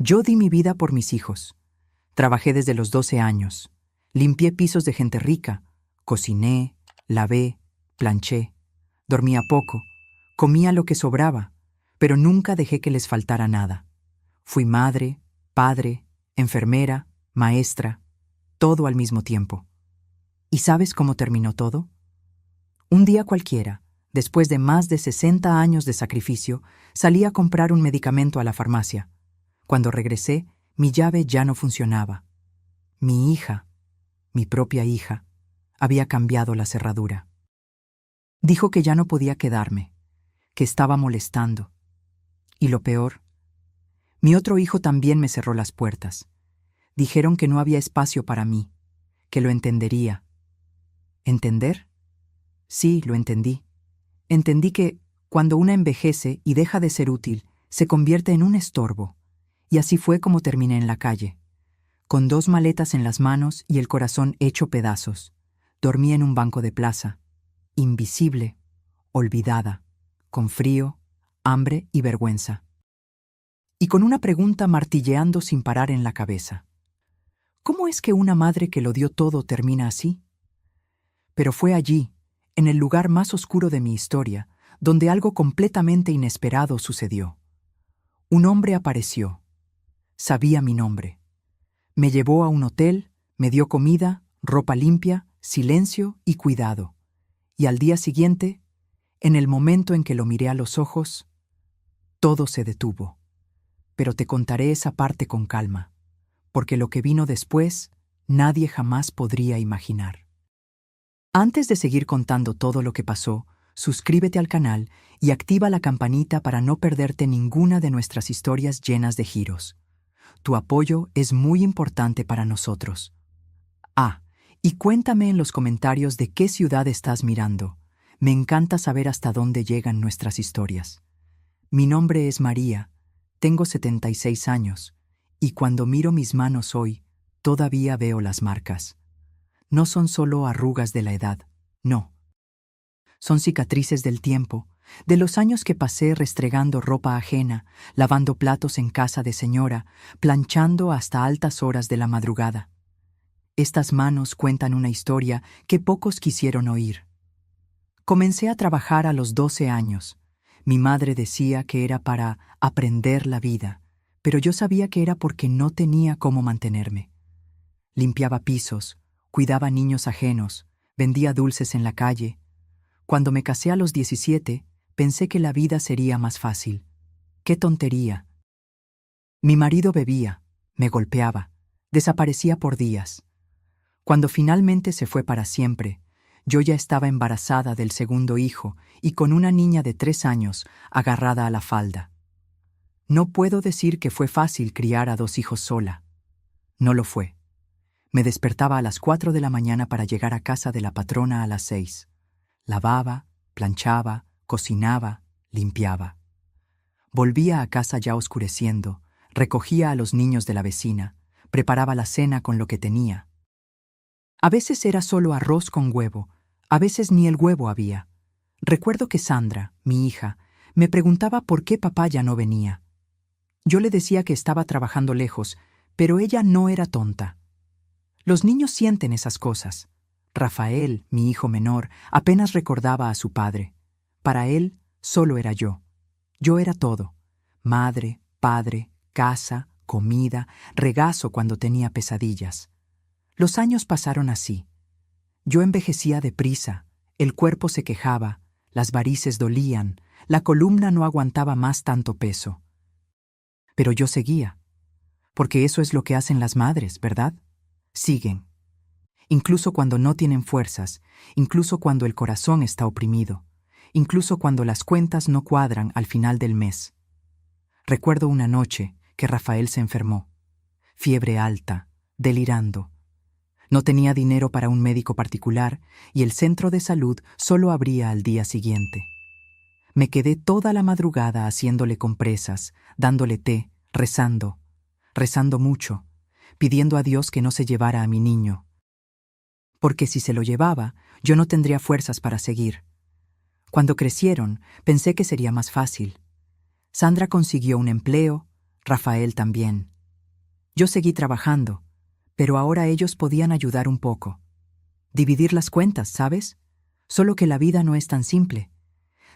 Yo di mi vida por mis hijos. Trabajé desde los 12 años. Limpié pisos de gente rica. Cociné, lavé, planché. Dormía poco. Comía lo que sobraba, pero nunca dejé que les faltara nada. Fui madre, padre, enfermera, maestra, todo al mismo tiempo. ¿Y sabes cómo terminó todo? Un día cualquiera, después de más de 60 años de sacrificio, salí a comprar un medicamento a la farmacia. Cuando regresé, mi llave ya no funcionaba. Mi hija, mi propia hija, había cambiado la cerradura. Dijo que ya no podía quedarme, que estaba molestando. Y lo peor, mi otro hijo también me cerró las puertas. Dijeron que no había espacio para mí, que lo entendería. ¿Entender? Sí, lo entendí. Entendí que, cuando una envejece y deja de ser útil, se convierte en un estorbo. Y así fue como terminé en la calle, con 2 maletas en las manos y el corazón hecho pedazos. Dormí en un banco de plaza, invisible, olvidada, con frío, hambre y vergüenza. Y con una pregunta martilleando sin parar en la cabeza. ¿Cómo es que una madre que lo dio todo termina así? Pero fue allí, en el lugar más oscuro de mi historia, donde algo completamente inesperado sucedió. Un hombre apareció. Sabía mi nombre. Me llevó a un hotel, me dio comida, ropa limpia, silencio y cuidado. Y al día siguiente, en el momento en que lo miré a los ojos, todo se detuvo. Pero te contaré esa parte con calma, porque lo que vino después, nadie jamás podría imaginar. Antes de seguir contando todo lo que pasó, suscríbete al canal y activa la campanita para no perderte ninguna de nuestras historias llenas de giros. Tu apoyo es muy importante para nosotros. Y cuéntame en los comentarios de qué ciudad estás mirando. Me encanta saber hasta dónde llegan nuestras historias. Mi nombre es María, tengo 76 años, y cuando miro mis manos hoy, todavía veo las marcas. No son solo arrugas de la edad, no. Son cicatrices del tiempo, de los años que pasé restregando ropa ajena, lavando platos en casa de señora, planchando hasta altas horas de la madrugada. Estas manos cuentan una historia que pocos quisieron oír. Comencé a trabajar a los 12 años. Mi madre decía que era para aprender la vida, pero yo sabía que era porque no tenía cómo mantenerme. Limpiaba pisos, cuidaba niños ajenos, vendía dulces en la calle. Cuando me casé a los 17, pensé que la vida sería más fácil. ¡Qué tontería! Mi marido bebía, me golpeaba, desaparecía por días. Cuando finalmente se fue para siempre, yo ya estaba embarazada del segundo hijo y con una niña de 3 años agarrada a la falda. No puedo decir que fue fácil criar a 2 hijos sola. No lo fue. Me despertaba a las 4 de la mañana para llegar a casa de la patrona a las 6. Lavaba, planchaba, cocinaba, limpiaba. Volvía a casa ya oscureciendo, recogía a los niños de la vecina, preparaba la cena con lo que tenía. A veces era solo arroz con huevo, a veces ni el huevo había. Recuerdo que Sandra, mi hija, me preguntaba por qué papá ya no venía. Yo le decía que estaba trabajando lejos, pero ella no era tonta. Los niños sienten esas cosas. Rafael, mi hijo menor, apenas recordaba a su padre. Para él, solo era yo. Yo era todo. Madre, padre, casa, comida, regazo cuando tenía pesadillas. Los años pasaron así. Yo envejecía deprisa, el cuerpo se quejaba, las varices dolían, la columna no aguantaba más tanto peso. Pero yo seguía, porque eso es lo que hacen las madres, ¿verdad? Siguen. Incluso cuando no tienen fuerzas, incluso cuando el corazón está oprimido, incluso cuando las cuentas no cuadran al final del mes. Recuerdo una noche que Rafael se enfermó. Fiebre alta, delirando. No tenía dinero para un médico particular y el centro de salud solo abría al día siguiente. Me quedé toda la madrugada haciéndole compresas, dándole té, rezando mucho, pidiendo a Dios que no se llevara a mi niño. Porque si se lo llevaba, yo no tendría fuerzas para seguir. Cuando crecieron, pensé que sería más fácil. Sandra consiguió un empleo, Rafael también. Yo seguí trabajando, pero ahora ellos podían ayudar un poco. Dividir las cuentas, ¿sabes? Solo que la vida no es tan simple.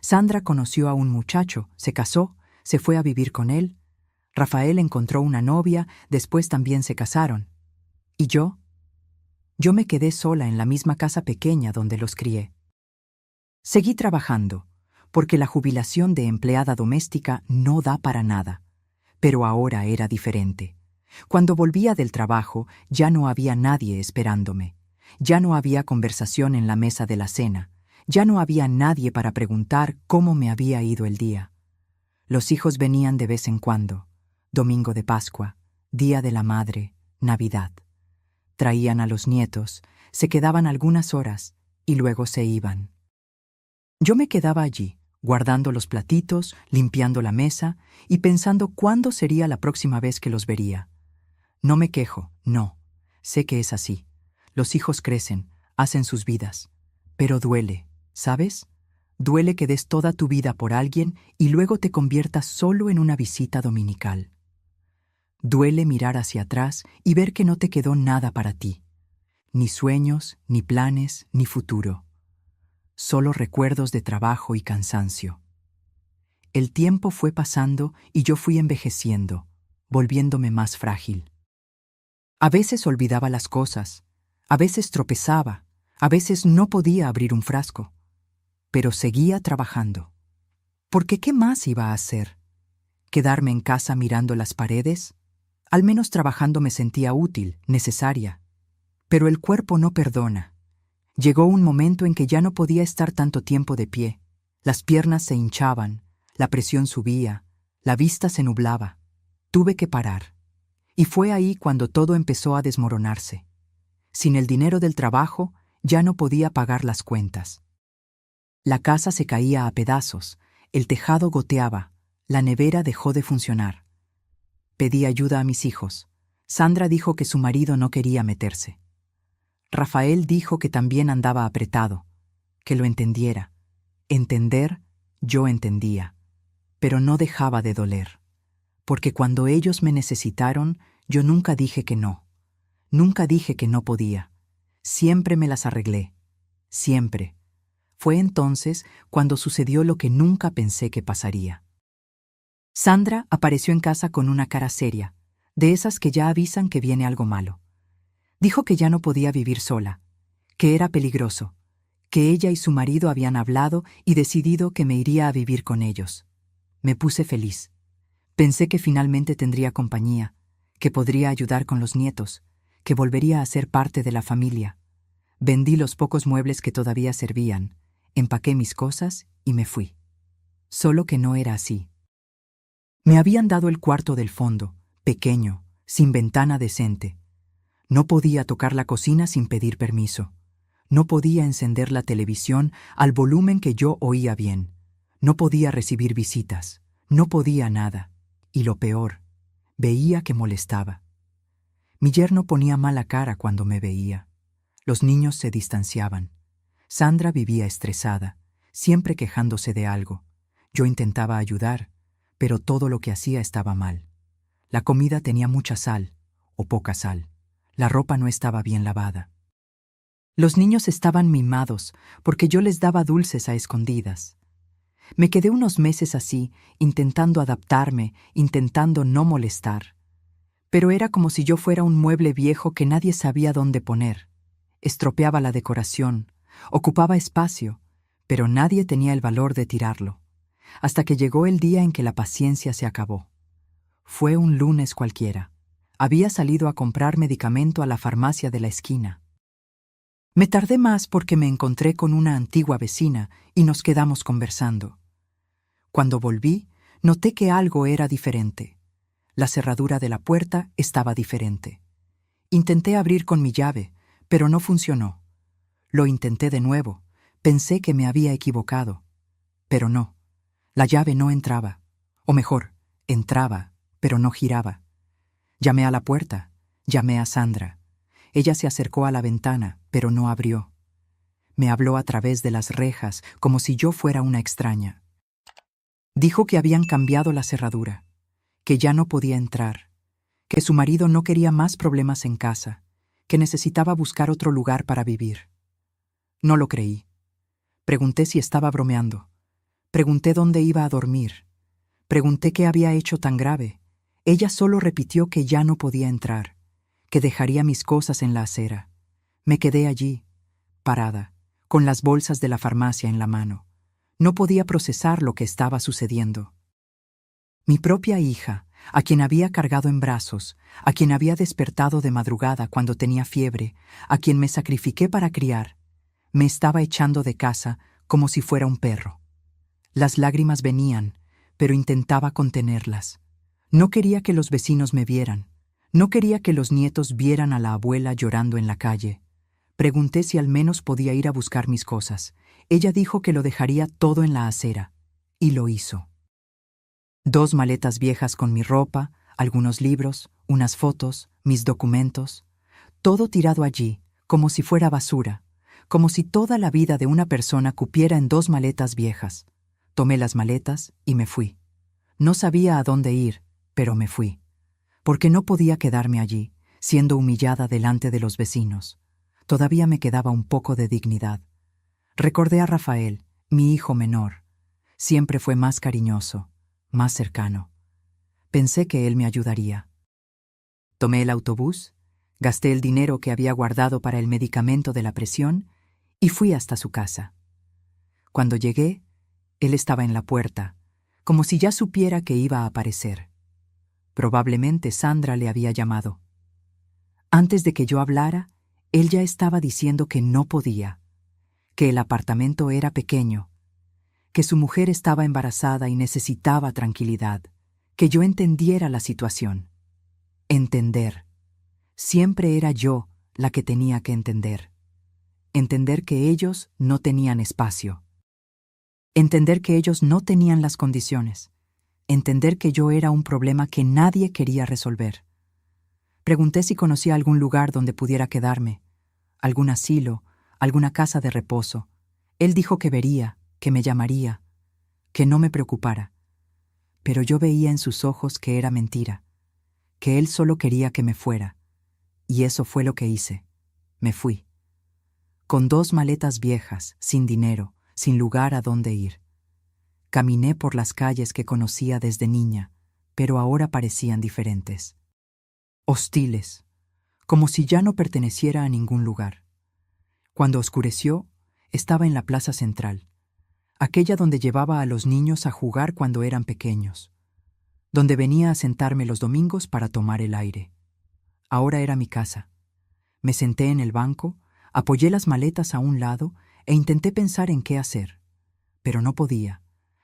Sandra conoció a un muchacho, se casó, se fue a vivir con él. Rafael encontró una novia, después también se casaron. ¿Y yo? Yo me quedé sola en la misma casa pequeña donde los crié. Seguí trabajando, porque la jubilación de empleada doméstica no da para nada. Pero ahora era diferente. Cuando volvía del trabajo, ya no había nadie esperándome. Ya no había conversación en la mesa de la cena. Ya no había nadie para preguntar cómo me había ido el día. Los hijos venían de vez en cuando. Domingo de Pascua, Día de la Madre, Navidad. Traían a los nietos, se quedaban algunas horas y luego se iban. Yo me quedaba allí, guardando los platitos, limpiando la mesa y pensando cuándo sería la próxima vez que los vería. No me quejo, no. Sé que es así. Los hijos crecen, hacen sus vidas. Pero duele, ¿sabes? Duele que des toda tu vida por alguien y luego te conviertas solo en una visita dominical. Duele mirar hacia atrás y ver que no te quedó nada para ti. Ni sueños, ni planes, ni futuro. Solo recuerdos de trabajo y cansancio. El tiempo fue pasando y yo fui envejeciendo, volviéndome más frágil. A veces olvidaba las cosas, a veces tropezaba, a veces no podía abrir un frasco, pero seguía trabajando. Porque ¿qué más iba a hacer? ¿Quedarme en casa mirando las paredes? Al menos trabajando me sentía útil, necesaria. Pero el cuerpo no perdona. Llegó un momento en que ya no podía estar tanto tiempo de pie. Las piernas se hinchaban, la presión subía, la vista se nublaba. Tuve que parar. Y fue ahí cuando todo empezó a desmoronarse. Sin el dinero del trabajo, ya no podía pagar las cuentas. La casa se caía a pedazos, el tejado goteaba, la nevera dejó de funcionar. Pedí ayuda a mis hijos. Sandra dijo que su marido no quería meterse. Rafael dijo que también andaba apretado, que lo entendiera. Entender, yo entendía, pero no dejaba de doler. Porque cuando ellos me necesitaron, yo nunca dije que no. Nunca dije que no podía. Siempre me las arreglé. Siempre. Fue entonces cuando sucedió lo que nunca pensé que pasaría. Sandra apareció en casa con una cara seria, de esas que ya avisan que viene algo malo. Dijo que ya no podía vivir sola, que era peligroso, que ella y su marido habían hablado y decidido que me iría a vivir con ellos. Me puse feliz. Pensé que finalmente tendría compañía, que podría ayudar con los nietos, que volvería a ser parte de la familia. Vendí los pocos muebles que todavía servían, empaqué mis cosas y me fui. Solo que no era así. Me habían dado el cuarto del fondo, pequeño, sin ventana decente. No podía tocar la cocina sin pedir permiso. No podía encender la televisión al volumen que yo oía bien. No podía recibir visitas. No podía nada. Y lo peor, veía que molestaba. Mi yerno ponía mala cara cuando me veía. Los niños se distanciaban. Sandra vivía estresada, siempre quejándose de algo. Yo intentaba ayudar, pero todo lo que hacía estaba mal. La comida tenía mucha sal, o poca sal. La ropa no estaba bien lavada. Los niños estaban mimados porque yo les daba dulces a escondidas. Me quedé unos meses así, intentando adaptarme, intentando no molestar. Pero era como si yo fuera un mueble viejo que nadie sabía dónde poner. Estropeaba la decoración, ocupaba espacio, pero nadie tenía el valor de tirarlo. Hasta que llegó el día en que la paciencia se acabó. Fue un lunes cualquiera. Había salido a comprar medicamento a la farmacia de la esquina. Me tardé más porque me encontré con una antigua vecina y nos quedamos conversando. Cuando volví, noté que algo era diferente. La cerradura de la puerta estaba diferente. Intenté abrir con mi llave, pero no funcionó. Lo intenté de nuevo. Pensé que me había equivocado. Pero no. La llave no entraba. O mejor, entraba, pero no giraba. Llamé a la puerta. Llamé a Sandra. Ella se acercó a la ventana, pero no abrió. Me habló a través de las rejas, como si yo fuera una extraña. Dijo que habían cambiado la cerradura, que ya no podía entrar, que su marido no quería más problemas en casa, que necesitaba buscar otro lugar para vivir. No lo creí. Pregunté si estaba bromeando. Pregunté dónde iba a dormir. Pregunté qué había hecho tan grave. Ella solo repitió que ya no podía entrar, que dejaría mis cosas en la acera. Me quedé allí, parada, con las bolsas de la farmacia en la mano. No podía procesar lo que estaba sucediendo. Mi propia hija, a quien había cargado en brazos, a quien había despertado de madrugada cuando tenía fiebre, a quien me sacrifiqué para criar, me estaba echando de casa como si fuera un perro. Las lágrimas venían, pero intentaba contenerlas. No quería que los vecinos me vieran. No quería que los nietos vieran a la abuela llorando en la calle. Pregunté si al menos podía ir a buscar mis cosas. Ella dijo que lo dejaría todo en la acera, y lo hizo. 2 maletas viejas con mi ropa, algunos libros, unas fotos, mis documentos, todo tirado allí, como si fuera basura, como si toda la vida de una persona cupiera en 2 maletas viejas. Tomé las maletas y me fui. No sabía a dónde ir, pero me fui, porque no podía quedarme allí, siendo humillada delante de los vecinos. Todavía me quedaba un poco de dignidad. Recordé a Rafael, mi hijo menor. Siempre fue más cariñoso, más cercano. Pensé que él me ayudaría. Tomé el autobús, gasté el dinero que había guardado para el medicamento de la presión y fui hasta su casa. Cuando llegué, él estaba en la puerta, como si ya supiera que iba a aparecer. Probablemente Sandra le había llamado. Antes de que yo hablara, él ya estaba diciendo que no podía, que el apartamento era pequeño, que su mujer estaba embarazada y necesitaba tranquilidad, que yo entendiera la situación. Entender. Siempre era yo la que tenía que entender. Entender que ellos no tenían espacio. Entender que ellos no tenían las condiciones. Entender que yo era un problema que nadie quería resolver. Pregunté si conocía algún lugar donde pudiera quedarme, algún asilo, alguna casa de reposo. Él dijo que vería, que me llamaría, que no me preocupara. Pero yo veía en sus ojos que era mentira, que él solo quería que me fuera. Y eso fue lo que hice. Me fui. Con 2 maletas viejas, sin dinero, sin lugar a dónde ir. Caminé por las calles que conocía desde niña, pero ahora parecían diferentes. Hostiles, como si ya no perteneciera a ningún lugar. Cuando oscureció, estaba en la plaza central, aquella donde llevaba a los niños a jugar cuando eran pequeños, donde venía a sentarme los domingos para tomar el aire. Ahora era mi casa. Me senté en el banco, apoyé las maletas a un lado e intenté pensar en qué hacer. Pero no podía.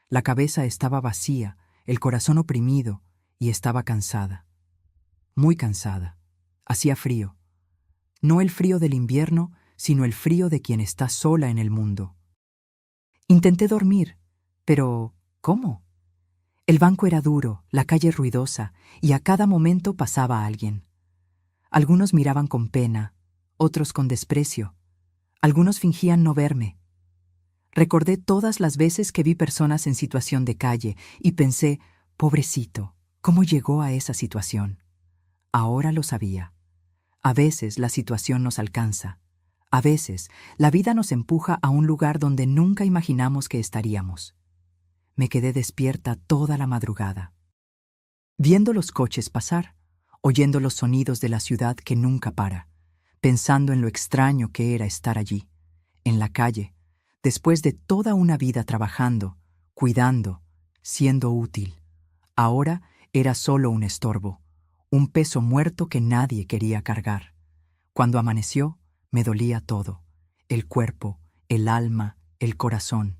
La cabeza estaba vacía, el corazón oprimido y estaba cansada. Muy cansada. Hacía frío. No el frío del invierno, sino el frío de quien está sola en el mundo. Intenté dormir, pero ¿cómo? El banco era duro, la calle ruidosa, y a cada momento pasaba alguien. Algunos miraban con pena, otros con desprecio. Algunos fingían no verme. Recordé todas las veces que vi personas en situación de calle y pensé, pobrecito, ¿cómo llegó a esa situación? Ahora lo sabía. A veces la situación nos alcanza. A veces la vida nos empuja a un lugar donde nunca imaginamos que estaríamos. Me quedé despierta toda la madrugada, viendo los coches pasar, oyendo los sonidos de la ciudad que nunca para, pensando en lo extraño que era estar allí, en la calle, después de toda una vida trabajando, cuidando, siendo útil. Ahora era solo un estorbo, un peso muerto que nadie quería cargar. Cuando amaneció, me dolía todo, el cuerpo, el alma, el corazón.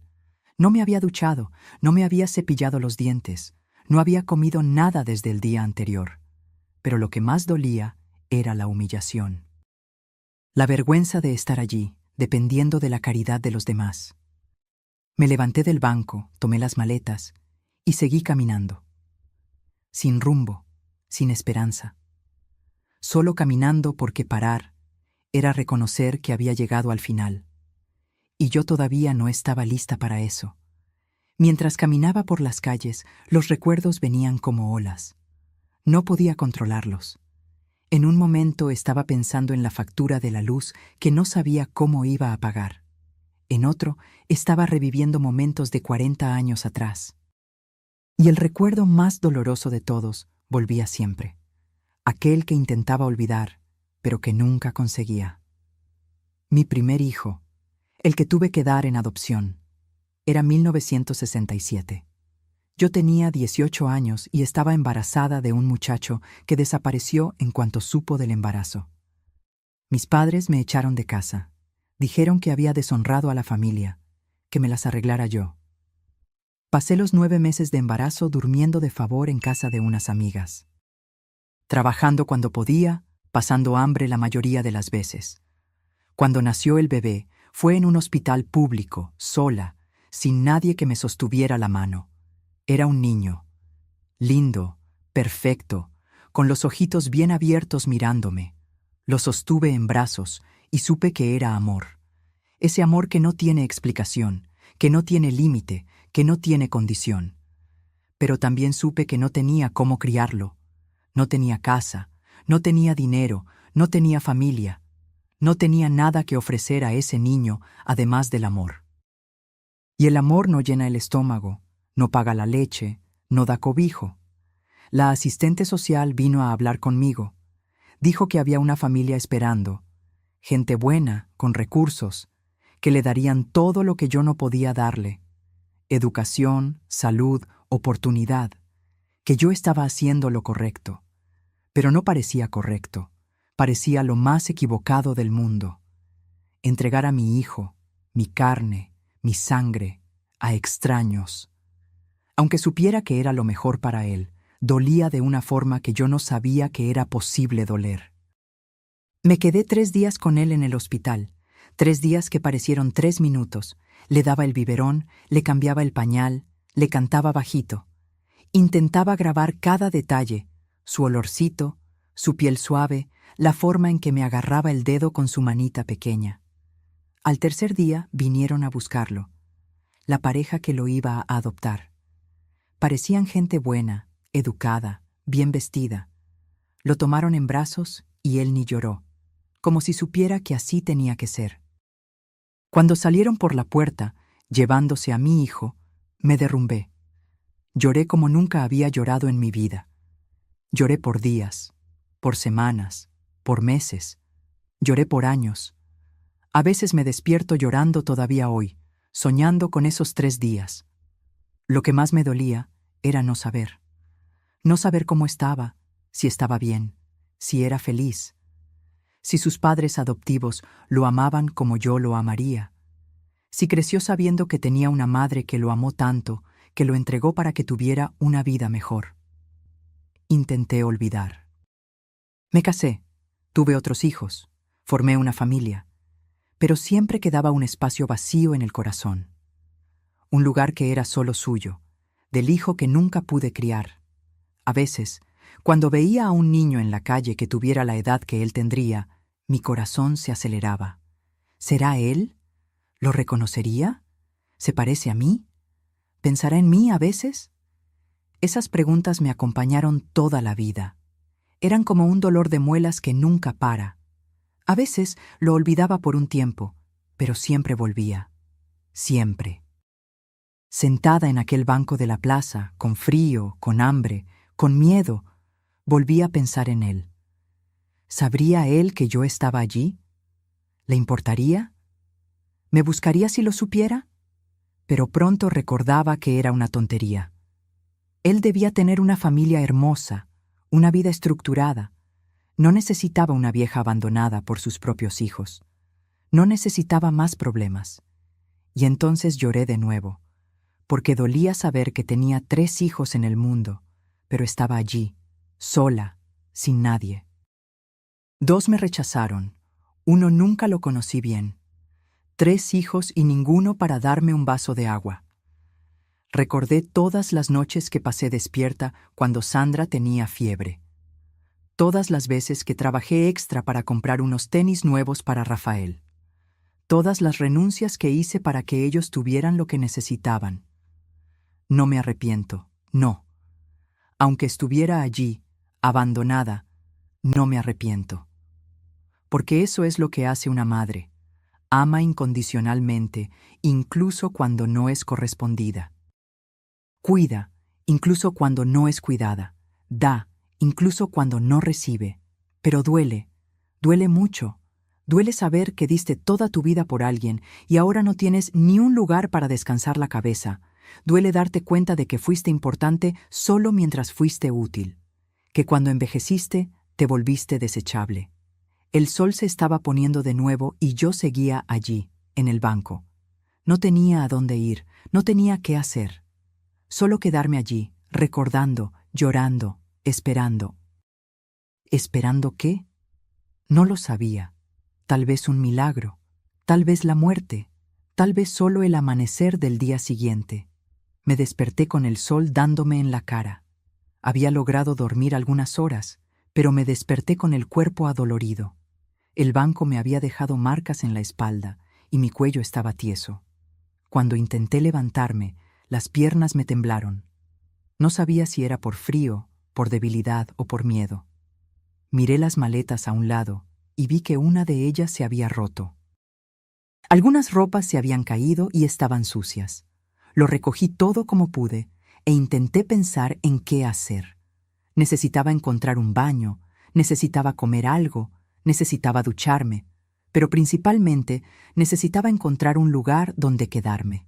No me había duchado, no me había cepillado los dientes, no había comido nada desde el día anterior. Pero lo que más dolía era la humillación. La vergüenza de estar allí, dependiendo de la caridad de los demás. Me levanté del banco, tomé las maletas y seguí caminando. Sin rumbo, sin esperanza. Solo caminando porque parar era reconocer que había llegado al final. Y yo todavía no estaba lista para eso. Mientras caminaba por las calles, los recuerdos venían como olas. No podía controlarlos. En un momento estaba pensando en la factura de la luz que no sabía cómo iba a pagar. En otro, estaba reviviendo momentos de 40 años atrás. Y el recuerdo más doloroso de todos volvía siempre. Aquel que intentaba olvidar, pero que nunca conseguía. Mi primer hijo, el que tuve que dar en adopción, era 1967. Yo tenía 18 años y estaba embarazada de un muchacho que desapareció en cuanto supo del embarazo. Mis padres me echaron de casa. Dijeron que había deshonrado a la familia, que me las arreglara yo. Pasé los 9 meses de embarazo durmiendo de favor en casa de unas amigas. Trabajando cuando podía, pasando hambre la mayoría de las veces. Cuando nació el bebé, fue en un hospital público, sola, sin nadie que me sostuviera la mano. Era un niño, lindo, perfecto, con los ojitos bien abiertos mirándome. Lo sostuve en brazos y supe que era amor. Ese amor que no tiene explicación, que no tiene límite, que no tiene condición. Pero también supe que no tenía cómo criarlo. No tenía casa, no tenía dinero, no tenía familia. No tenía nada que ofrecer a ese niño además del amor. Y el amor no llena el estómago, no paga la leche, no da cobijo. La asistente social vino a hablar conmigo. Dijo que había una familia esperando, gente buena, con recursos, que le darían todo lo que yo no podía darle. Educación, salud, oportunidad. Que yo estaba haciendo lo correcto. Pero no parecía correcto. Parecía lo más equivocado del mundo. Entregar a mi hijo, mi carne, mi sangre, a extraños. Aunque supiera que era lo mejor para él, dolía de una forma que yo no sabía que era posible doler. Me quedé 3 días con él en el hospital, 3 días que parecieron 3 minutos. Le daba el biberón, le cambiaba el pañal, le cantaba bajito. Intentaba grabar cada detalle, su olorcito, su piel suave, la forma en que me agarraba el dedo con su manita pequeña. Al tercer día vinieron a buscarlo, la pareja que lo iba a adoptar. Parecían gente buena, educada, bien vestida. Lo tomaron en brazos y él ni lloró, como si supiera que así tenía que ser. Cuando salieron por la puerta, llevándose a mi hijo, me derrumbé. Lloré como nunca había llorado en mi vida. Lloré por días, por semanas, por meses. Lloré por años. A veces me despierto llorando todavía hoy, soñando con esos 3 días. Lo que más me dolía era no saber. No saber cómo estaba, si estaba bien, si era feliz. Si sus padres adoptivos lo amaban como yo lo amaría. Si creció sabiendo que tenía una madre que lo amó tanto, que lo entregó para que tuviera una vida mejor. Intenté olvidar. Me casé, tuve otros hijos, formé una familia, pero siempre quedaba un espacio vacío en el corazón. Un lugar que era solo suyo, del hijo que nunca pude criar. A veces, cuando veía a un niño en la calle que tuviera la edad que él tendría, mi corazón se aceleraba. ¿Será él? ¿Lo reconocería? ¿Se parece a mí? ¿Pensará en mí a veces? Esas preguntas me acompañaron toda la vida. Eran como un dolor de muelas que nunca para. A veces lo olvidaba por un tiempo, pero siempre volvía. Siempre. Sentada en aquel banco de la plaza, con frío, con hambre, con miedo, volví a pensar en él. ¿Sabría él que yo estaba allí? ¿Le importaría? ¿Me buscaría si lo supiera? Pero pronto recordaba que era una tontería. Él debía tener una familia hermosa, una vida estructurada. No necesitaba una vieja abandonada por sus propios hijos. No necesitaba más problemas. Y entonces lloré de nuevo, porque dolía saber que tenía 3 hijos en el mundo, pero estaba allí, sola, sin nadie. 2 me rechazaron, 1 nunca lo conocí bien. 3 hijos y ninguno para darme un vaso de agua. Recordé todas las noches que pasé despierta cuando Sandra tenía fiebre. Todas las veces que trabajé extra para comprar unos tenis nuevos para Rafael. Todas las renuncias que hice para que ellos tuvieran lo que necesitaban. No me arrepiento, no. Aunque estuviera allí, abandonada, no me arrepiento. Porque eso es lo que hace una madre. Ama incondicionalmente, incluso cuando no es correspondida. Cuida, incluso cuando no es cuidada. Da, incluso cuando no recibe. Pero duele mucho. Duele saber que diste toda tu vida por alguien y ahora no tienes ni un lugar para descansar la cabeza. Duele darte cuenta de que fuiste importante solo mientras fuiste útil, que cuando envejeciste te volviste desechable. El sol se estaba poniendo de nuevo y yo seguía allí, en el banco. No tenía a dónde ir, no tenía qué hacer. Solo quedarme allí, recordando, llorando, esperando. ¿Esperando qué? No lo sabía. Tal vez un milagro, tal vez la muerte, tal vez solo el amanecer del día siguiente. Me desperté con el sol dándome en la cara. Había logrado dormir algunas horas, pero me desperté con el cuerpo adolorido. El banco me había dejado marcas en la espalda y mi cuello estaba tieso. Cuando intenté levantarme, las piernas me temblaron. No sabía si era por frío, por debilidad o por miedo. Miré las maletas a un lado y vi que una de ellas se había roto. Algunas ropas se habían caído y estaban sucias. Lo recogí todo como pude e intenté pensar en qué hacer. Necesitaba encontrar un baño, necesitaba comer algo, necesitaba ducharme, pero principalmente necesitaba encontrar un lugar donde quedarme.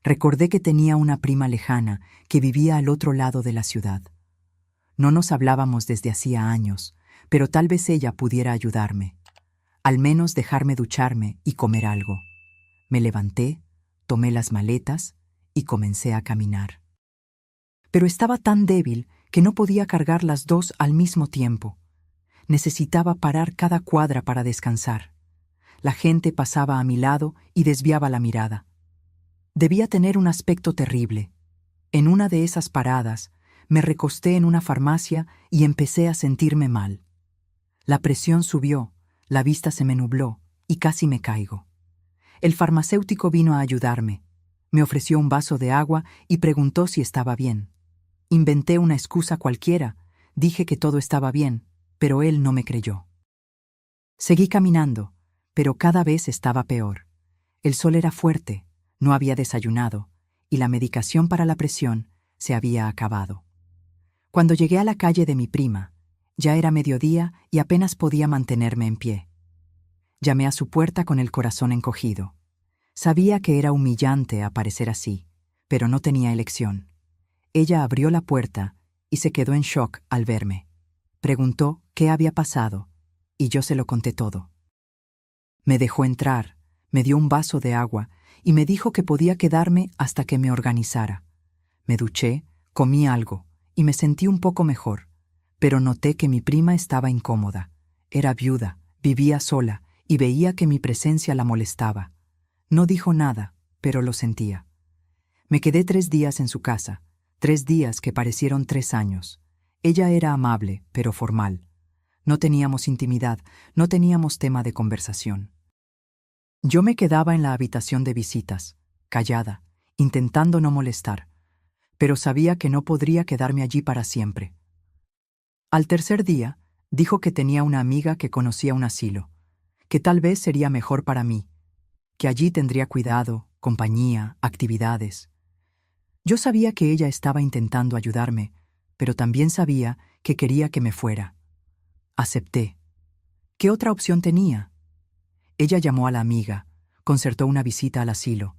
Recordé que tenía una prima lejana que vivía al otro lado de la ciudad. No nos hablábamos desde hacía años, pero tal vez ella pudiera ayudarme. Al menos dejarme ducharme y comer algo. Me levanté, tomé las maletas y comencé a caminar. Pero estaba tan débil que no podía cargar las dos al mismo tiempo. Necesitaba parar cada cuadra para descansar. La gente pasaba a mi lado y desviaba la mirada. Debía tener un aspecto terrible. En una de esas paradas, me recosté en una farmacia y empecé a sentirme mal. La presión subió, la vista se me nubló y casi me caigo. El farmacéutico vino a ayudarme. Me ofreció un vaso de agua y preguntó si estaba bien. Inventé una excusa cualquiera, dije que todo estaba bien, pero él no me creyó. Seguí caminando, pero cada vez estaba peor. El sol era fuerte, no había desayunado, y la medicación para la presión se había acabado. Cuando llegué a la calle de mi prima, ya era mediodía y apenas podía mantenerme en pie. Llamé a su puerta con el corazón encogido. Sabía que era humillante aparecer así, pero no tenía elección. Ella abrió la puerta y se quedó en shock al verme. Preguntó qué había pasado, y yo se lo conté todo. Me dejó entrar, me dio un vaso de agua y me dijo que podía quedarme hasta que me organizara. Me duché, comí algo y me sentí un poco mejor, pero noté que mi prima estaba incómoda. Era viuda, vivía sola y veía que mi presencia la molestaba. No dijo nada, pero lo sentía. Me quedé 3 días en su casa, 3 días que parecieron 3 años. Ella era amable, pero formal. No teníamos intimidad, no teníamos tema de conversación. Yo me quedaba en la habitación de visitas, callada, intentando no molestar, pero sabía que no podría quedarme allí para siempre. Al tercer día, dijo que tenía una amiga que conocía un asilo, que tal vez sería mejor para mí, que allí tendría cuidado, compañía, actividades. Yo sabía que ella estaba intentando ayudarme, pero también sabía que quería que me fuera. Acepté. ¿Qué otra opción tenía? Ella llamó a la amiga, concertó una visita al asilo.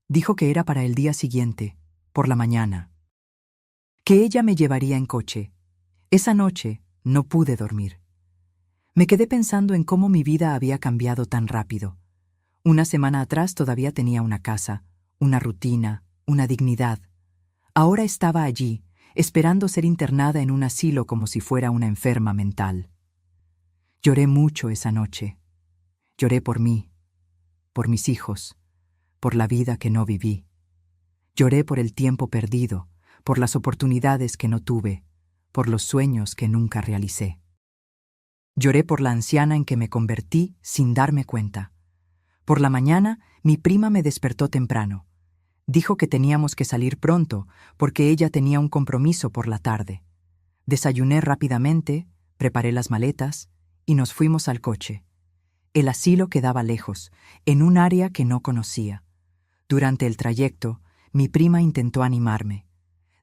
Dijo que era para el día siguiente, por la mañana. Que ella me llevaría en coche. Esa noche no pude dormir. Me quedé pensando en cómo mi vida había cambiado tan rápido. Una semana atrás todavía tenía una casa, una rutina, una dignidad. Ahora estaba allí, esperando ser internada en un asilo como si fuera una enferma mental. Lloré mucho esa noche. Lloré por mí, por mis hijos, por la vida que no viví. Lloré por el tiempo perdido, por las oportunidades que no tuve, por los sueños que nunca realicé. Lloré por la anciana en que me convertí sin darme cuenta. Por la mañana, mi prima me despertó temprano. Dijo que teníamos que salir pronto porque ella tenía un compromiso por la tarde. Desayuné rápidamente, preparé las maletas y nos fuimos al coche. El asilo quedaba lejos, en un área que no conocía. Durante el trayecto, mi prima intentó animarme.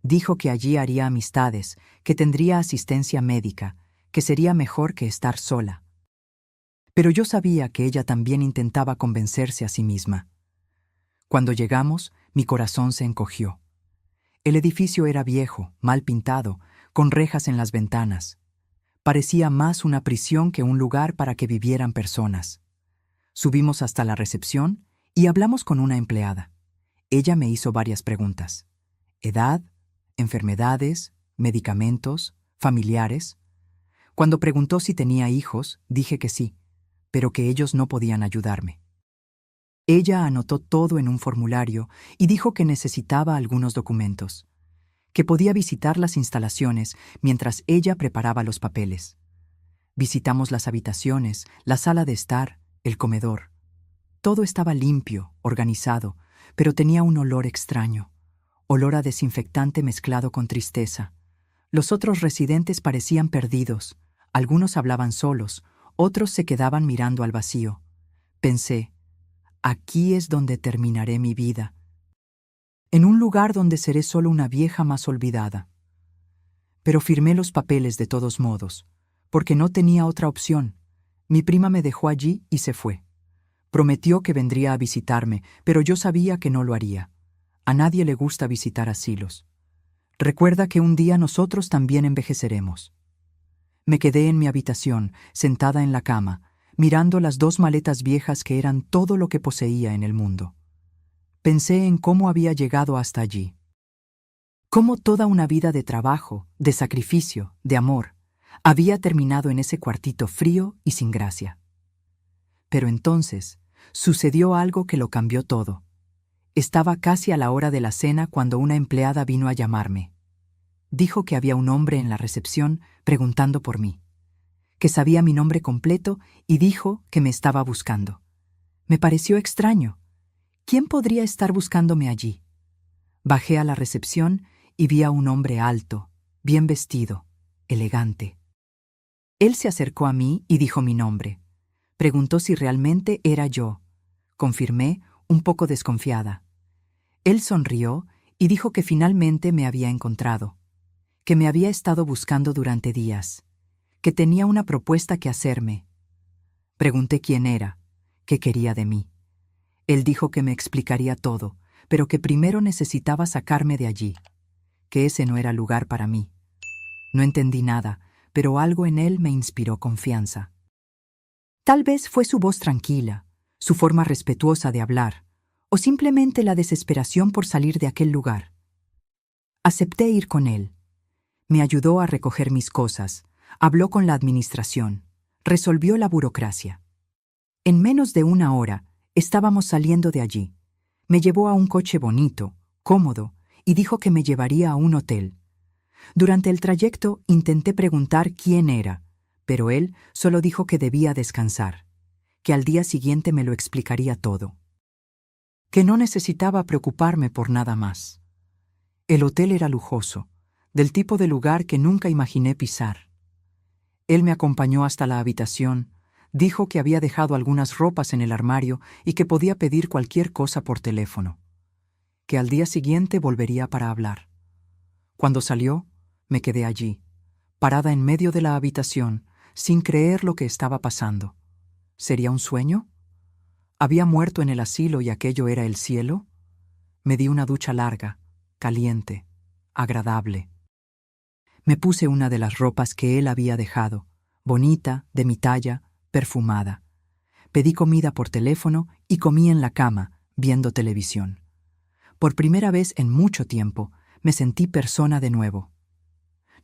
Dijo que allí haría amistades, que tendría asistencia médica, que sería mejor que estar sola. Pero yo sabía que ella también intentaba convencerse a sí misma. Cuando llegamos, mi corazón se encogió. El edificio era viejo, mal pintado, con rejas en las ventanas. Parecía más una prisión que un lugar para que vivieran personas. Subimos hasta la recepción y hablamos con una empleada. Ella me hizo varias preguntas. Edad, enfermedades, medicamentos, familiares. Cuando preguntó si tenía hijos, dije que sí, pero que ellos no podían ayudarme. Ella anotó todo en un formulario y dijo que necesitaba algunos documentos, que podía visitar las instalaciones mientras ella preparaba los papeles. Visitamos las habitaciones, la sala de estar, el comedor. Todo estaba limpio, organizado, pero tenía un olor extraño, olor a desinfectante mezclado con tristeza. Los otros residentes parecían perdidos, algunos hablaban solos, otros se quedaban mirando al vacío. Pensé, aquí es donde terminaré mi vida, en un lugar donde seré solo una vieja más olvidada. Pero firmé los papeles de todos modos, porque no tenía otra opción. Mi prima me dejó allí y se fue. Prometió que vendría a visitarme, pero yo sabía que no lo haría. A nadie le gusta visitar asilos. Recuerda que un día nosotros también envejeceremos. Me quedé en mi habitación, sentada en la cama, mirando las 2 maletas viejas que eran todo lo que poseía en el mundo. Pensé en cómo había llegado hasta allí. Cómo toda una vida de trabajo, de sacrificio, de amor, había terminado en ese cuartito frío y sin gracia. Pero entonces, sucedió algo que lo cambió todo. Estaba casi a la hora de la cena cuando una empleada vino a llamarme. Dijo que había un hombre en la recepción preguntando por mí, que sabía mi nombre completo y dijo que me estaba buscando. Me pareció extraño. ¿Quién podría estar buscándome allí? Bajé a la recepción y vi a un hombre alto, bien vestido, elegante. Él se acercó a mí y dijo mi nombre. Preguntó si realmente era yo. Confirmé, un poco desconfiada. Él sonrió y dijo que finalmente me había encontrado, que me había estado buscando durante días, que tenía una propuesta que hacerme. Pregunté quién era, qué quería de mí. Él dijo que me explicaría todo, pero que primero necesitaba sacarme de allí, que ese no era lugar para mí. No entendí nada, pero algo en él me inspiró confianza. Tal vez fue su voz tranquila, su forma respetuosa de hablar, o simplemente la desesperación por salir de aquel lugar. Acepté ir con él. Me ayudó a recoger mis cosas, habló con la administración, resolvió la burocracia. En menos de 1 hora estábamos saliendo de allí. Me llevó a un coche bonito, cómodo, y dijo que me llevaría a un hotel. Durante el trayecto intenté preguntar quién era, pero él solo dijo que debía descansar, que al día siguiente me lo explicaría todo, que no necesitaba preocuparme por nada más. El hotel era lujoso, del tipo de lugar que nunca imaginé pisar. Él me acompañó hasta la habitación, dijo que había dejado algunas ropas en el armario y que podía pedir cualquier cosa por teléfono, que al día siguiente volvería para hablar. Cuando salió, me quedé allí, parada en medio de la habitación, sin creer lo que estaba pasando. ¿Sería un sueño? ¿Había muerto en el asilo y aquello era el cielo? Me di una ducha larga, caliente, agradable. Me puse una de las ropas que él había dejado, bonita, de mi talla, perfumada. Pedí comida por teléfono y comí en la cama, viendo televisión. Por primera vez en mucho tiempo, me sentí persona de nuevo.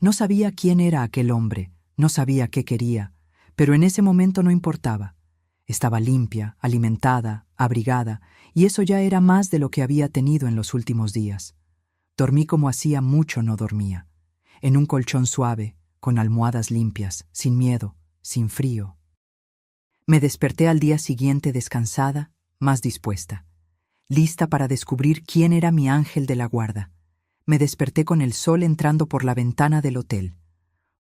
No sabía quién era aquel hombre, no sabía qué quería, pero en ese momento no importaba. Estaba limpia, alimentada, abrigada, y eso ya era más de lo que había tenido en los últimos días. Dormí como hacía mucho no dormía, en un colchón suave, con almohadas limpias, sin miedo, sin frío. Me desperté al día siguiente descansada, más dispuesta, lista para descubrir quién era mi ángel de la guarda. Me desperté con el sol entrando por la ventana del hotel.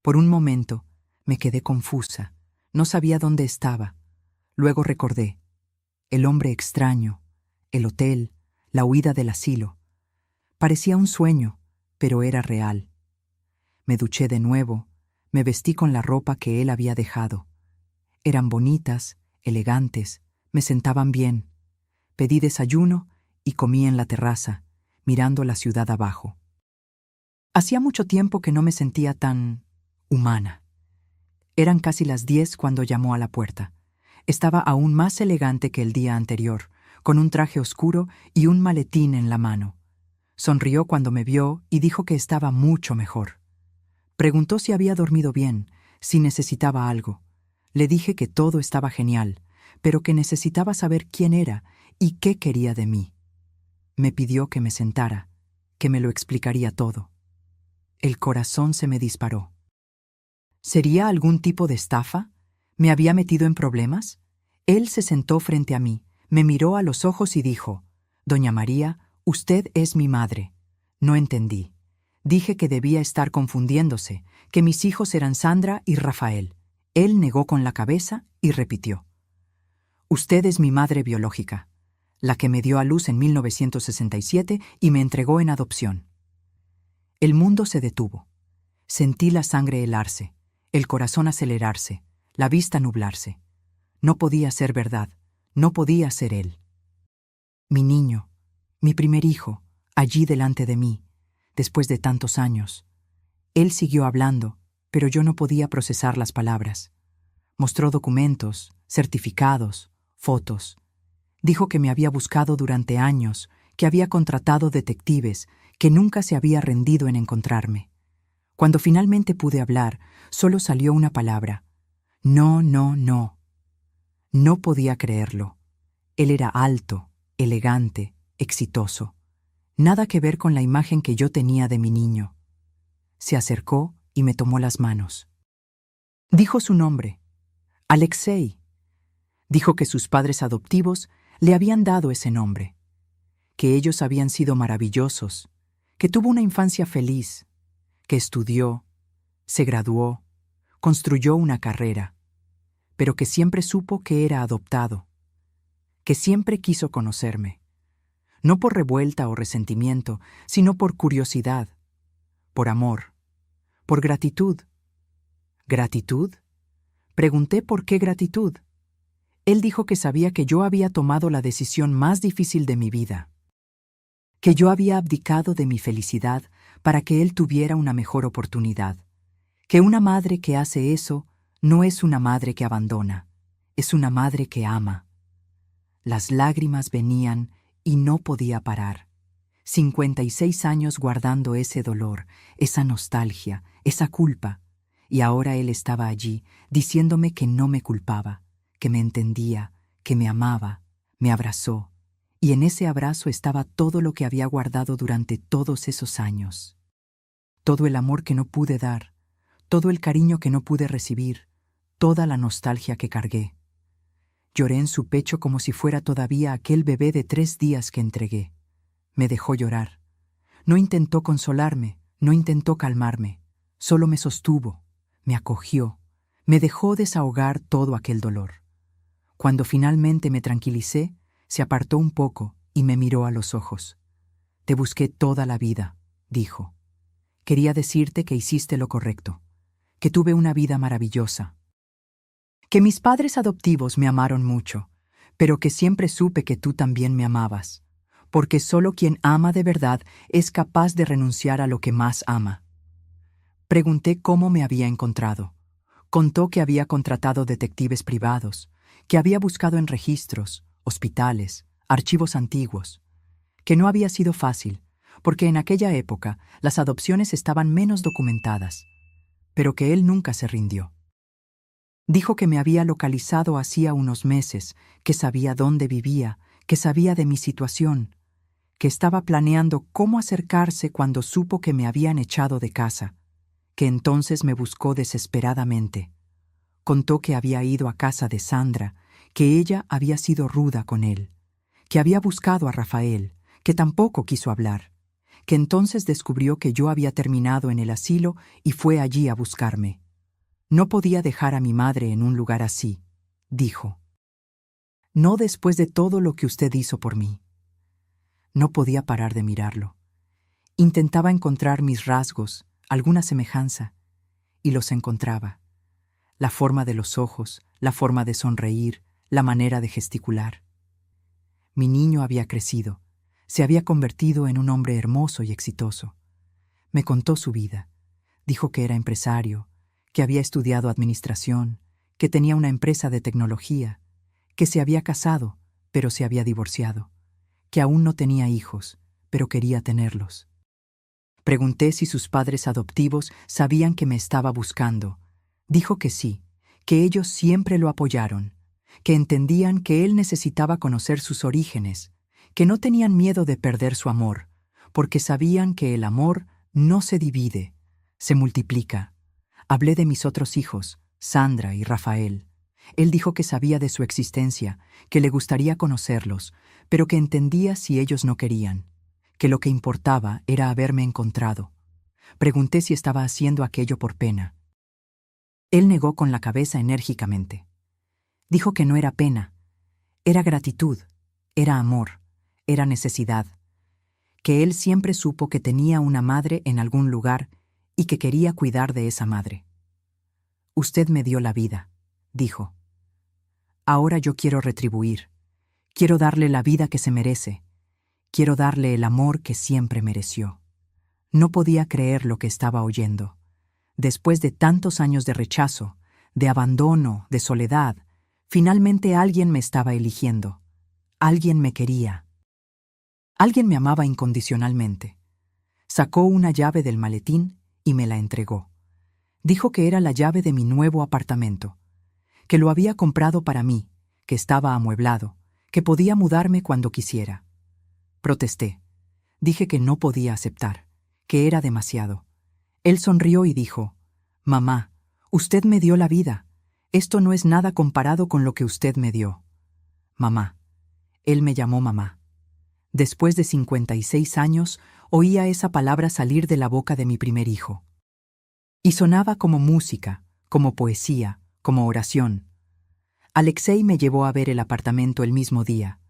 Por un momento, me quedé confusa. No sabía dónde estaba. Luego recordé. El hombre extraño, el hotel, la huida del asilo. Parecía un sueño, pero era real. Me duché de nuevo, me vestí con la ropa que él había dejado. Eran bonitas, elegantes, me sentaban bien. Pedí desayuno y comí en la terraza, mirando la ciudad abajo. Hacía mucho tiempo que no me sentía tan humana. Eran casi las 10 cuando llamó a la puerta. Estaba aún más elegante que el día anterior, con un traje oscuro y un maletín en la mano. Sonrió cuando me vio y dijo que estaba mucho mejor. Preguntó si había dormido bien, si necesitaba algo. Le dije que todo estaba genial, pero que necesitaba saber quién era y qué quería de mí. Me pidió que me sentara, que me lo explicaría todo. El corazón se me disparó. ¿Sería algún tipo de estafa? ¿Me había metido en problemas? Él se sentó frente a mí, me miró a los ojos y dijo: «Doña María, usted es mi madre». No entendí. Dije que debía estar confundiéndose, que mis hijos eran Sandra y Rafael. Él negó con la cabeza y repitió: «Usted es mi madre biológica, la que me dio a luz en 1967 y me entregó en adopción». El mundo se detuvo. Sentí la sangre helarse, el corazón acelerarse, la vista nublarse. No podía ser verdad, no podía ser él. Mi niño, mi primer hijo, allí delante de mí, después de tantos años. Él siguió hablando, pero yo no podía procesar las palabras. Mostró documentos, certificados, fotos. Dijo que me había buscado durante años, que había contratado detectives, que nunca se había rendido en encontrarme. Cuando finalmente pude hablar, solo salió una palabra: no, no, no. No podía creerlo. Él era alto, elegante, exitoso. Nada que ver con la imagen que yo tenía de mi niño. Se acercó y me tomó las manos. Dijo su nombre: Alexei. Dijo que sus padres adoptivos le habían dado ese nombre, que ellos habían sido maravillosos, que tuvo una infancia feliz, que estudió, se graduó, construyó una carrera, pero que siempre supo que era adoptado, que siempre quiso conocerme, no por revuelta o resentimiento, sino por curiosidad, por amor, por gratitud. ¿Gratitud? Pregunté por qué gratitud. Él dijo que sabía que yo había tomado la decisión más difícil de mi vida, que yo había abdicado de mi felicidad para que él tuviera una mejor oportunidad, que una madre que hace eso no es una madre que abandona, es una madre que ama. Las lágrimas venían y no podía parar. 56 años guardando ese dolor, esa nostalgia, esa culpa, y ahora él estaba allí, diciéndome que no me culpaba, que me entendía, que me amaba, me abrazó, y en ese abrazo estaba todo lo que había guardado durante todos esos años. Todo el amor que no pude dar, todo el cariño que no pude recibir, toda la nostalgia que cargué. Lloré en su pecho como si fuera todavía aquel bebé de 3 días que entregué. Me dejó llorar. No intentó consolarme, no intentó calmarme, solo me sostuvo, me acogió, me dejó desahogar todo aquel dolor. Cuando finalmente me tranquilicé, se apartó un poco y me miró a los ojos. «Te busqué toda la vida», dijo. «Quería decirte que hiciste lo correcto, que tuve una vida maravillosa, que mis padres adoptivos me amaron mucho, pero que siempre supe que tú también me amabas, porque solo quien ama de verdad es capaz de renunciar a lo que más ama». Pregunté cómo me había encontrado. Contó que había contratado detectives privados, que había buscado en registros, hospitales, archivos antiguos, que no había sido fácil, porque en aquella época las adopciones estaban menos documentadas, pero que él nunca se rindió. Dijo que me había localizado hacía unos meses, que sabía dónde vivía, que sabía de mi situación, que estaba planeando cómo acercarse cuando supo que me habían echado de casa, que entonces me buscó desesperadamente. Contó que había ido a casa de Sandra, que ella había sido ruda con él, que había buscado a Rafael, que tampoco quiso hablar, que entonces descubrió que yo había terminado en el asilo y fue allí a buscarme. No podía dejar a mi madre en un lugar así, dijo. No después de todo lo que usted hizo por mí. No podía parar de mirarlo. Intentaba encontrar mis rasgos, alguna semejanza, y los encontraba. La forma de los ojos, la forma de sonreír, la manera de gesticular. Mi niño había crecido, se había convertido en un hombre hermoso y exitoso. Me contó su vida. Dijo que era empresario, que había estudiado administración, que tenía una empresa de tecnología, que se había casado, pero se había divorciado, que aún no tenía hijos, pero quería tenerlos. Pregunté si sus padres adoptivos sabían que me estaba buscando. Dijo que sí, que ellos siempre lo apoyaron, que entendían que él necesitaba conocer sus orígenes, que no tenían miedo de perder su amor, porque sabían que el amor no se divide, se multiplica. Hablé de mis otros hijos, Sandra y Rafael. Él dijo que sabía de su existencia, que le gustaría conocerlos, pero que entendía si ellos no querían, que lo que importaba era haberme encontrado. Pregunté si estaba haciendo aquello por pena. Él negó con la cabeza enérgicamente. Dijo que no era pena, era gratitud, era amor, era necesidad, que él siempre supo que tenía una madre en algún lugar y que quería cuidar de esa madre. Usted me dio la vida, dijo. Ahora yo quiero retribuir, quiero darle la vida que se merece, quiero darle el amor que siempre mereció. No podía creer lo que estaba oyendo. Después de tantos años de rechazo, de abandono, de soledad, finalmente alguien me estaba eligiendo. Alguien me quería. Alguien me amaba incondicionalmente. Sacó una llave del maletín y me la entregó. Dijo que era la llave de mi nuevo apartamento, que lo había comprado para mí, que estaba amueblado, que podía mudarme cuando quisiera. Protesté. Dije que no podía aceptar, que era demasiado. Él sonrió y dijo, «Mamá, usted me dio la vida. Esto no es nada comparado con lo que usted me dio». Mamá. Él me llamó mamá. Después de 56 años, oía esa palabra salir de la boca de mi primer hijo. Y sonaba como música, como poesía, como oración. Alexei me llevó a ver el apartamento el mismo día.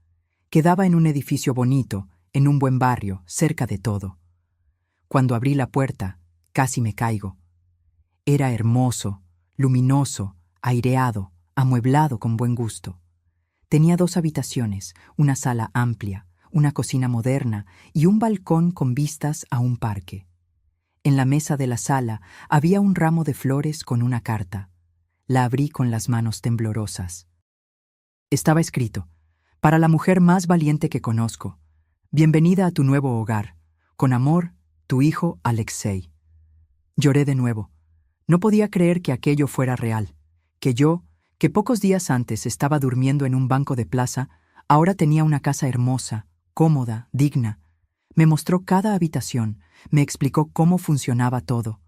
Quedaba en un edificio bonito, en un buen barrio, cerca de todo. Cuando abrí la puerta, casi me caigo. Era hermoso, luminoso, aireado, amueblado con buen gusto. Tenía 2 habitaciones, una sala amplia, una cocina moderna y un balcón con vistas a un parque. En la mesa de la sala había un ramo de flores con una carta. La abrí con las manos temblorosas. Estaba escrito, «Para la mujer más valiente que conozco. Bienvenida a tu nuevo hogar. Con amor, tu hijo Alexei». Lloré de nuevo. No podía creer que aquello fuera real, que yo, que pocos días antes estaba durmiendo en un banco de plaza, ahora tenía una casa hermosa, cómoda, digna. Me mostró cada habitación, me explicó cómo funcionaba todo.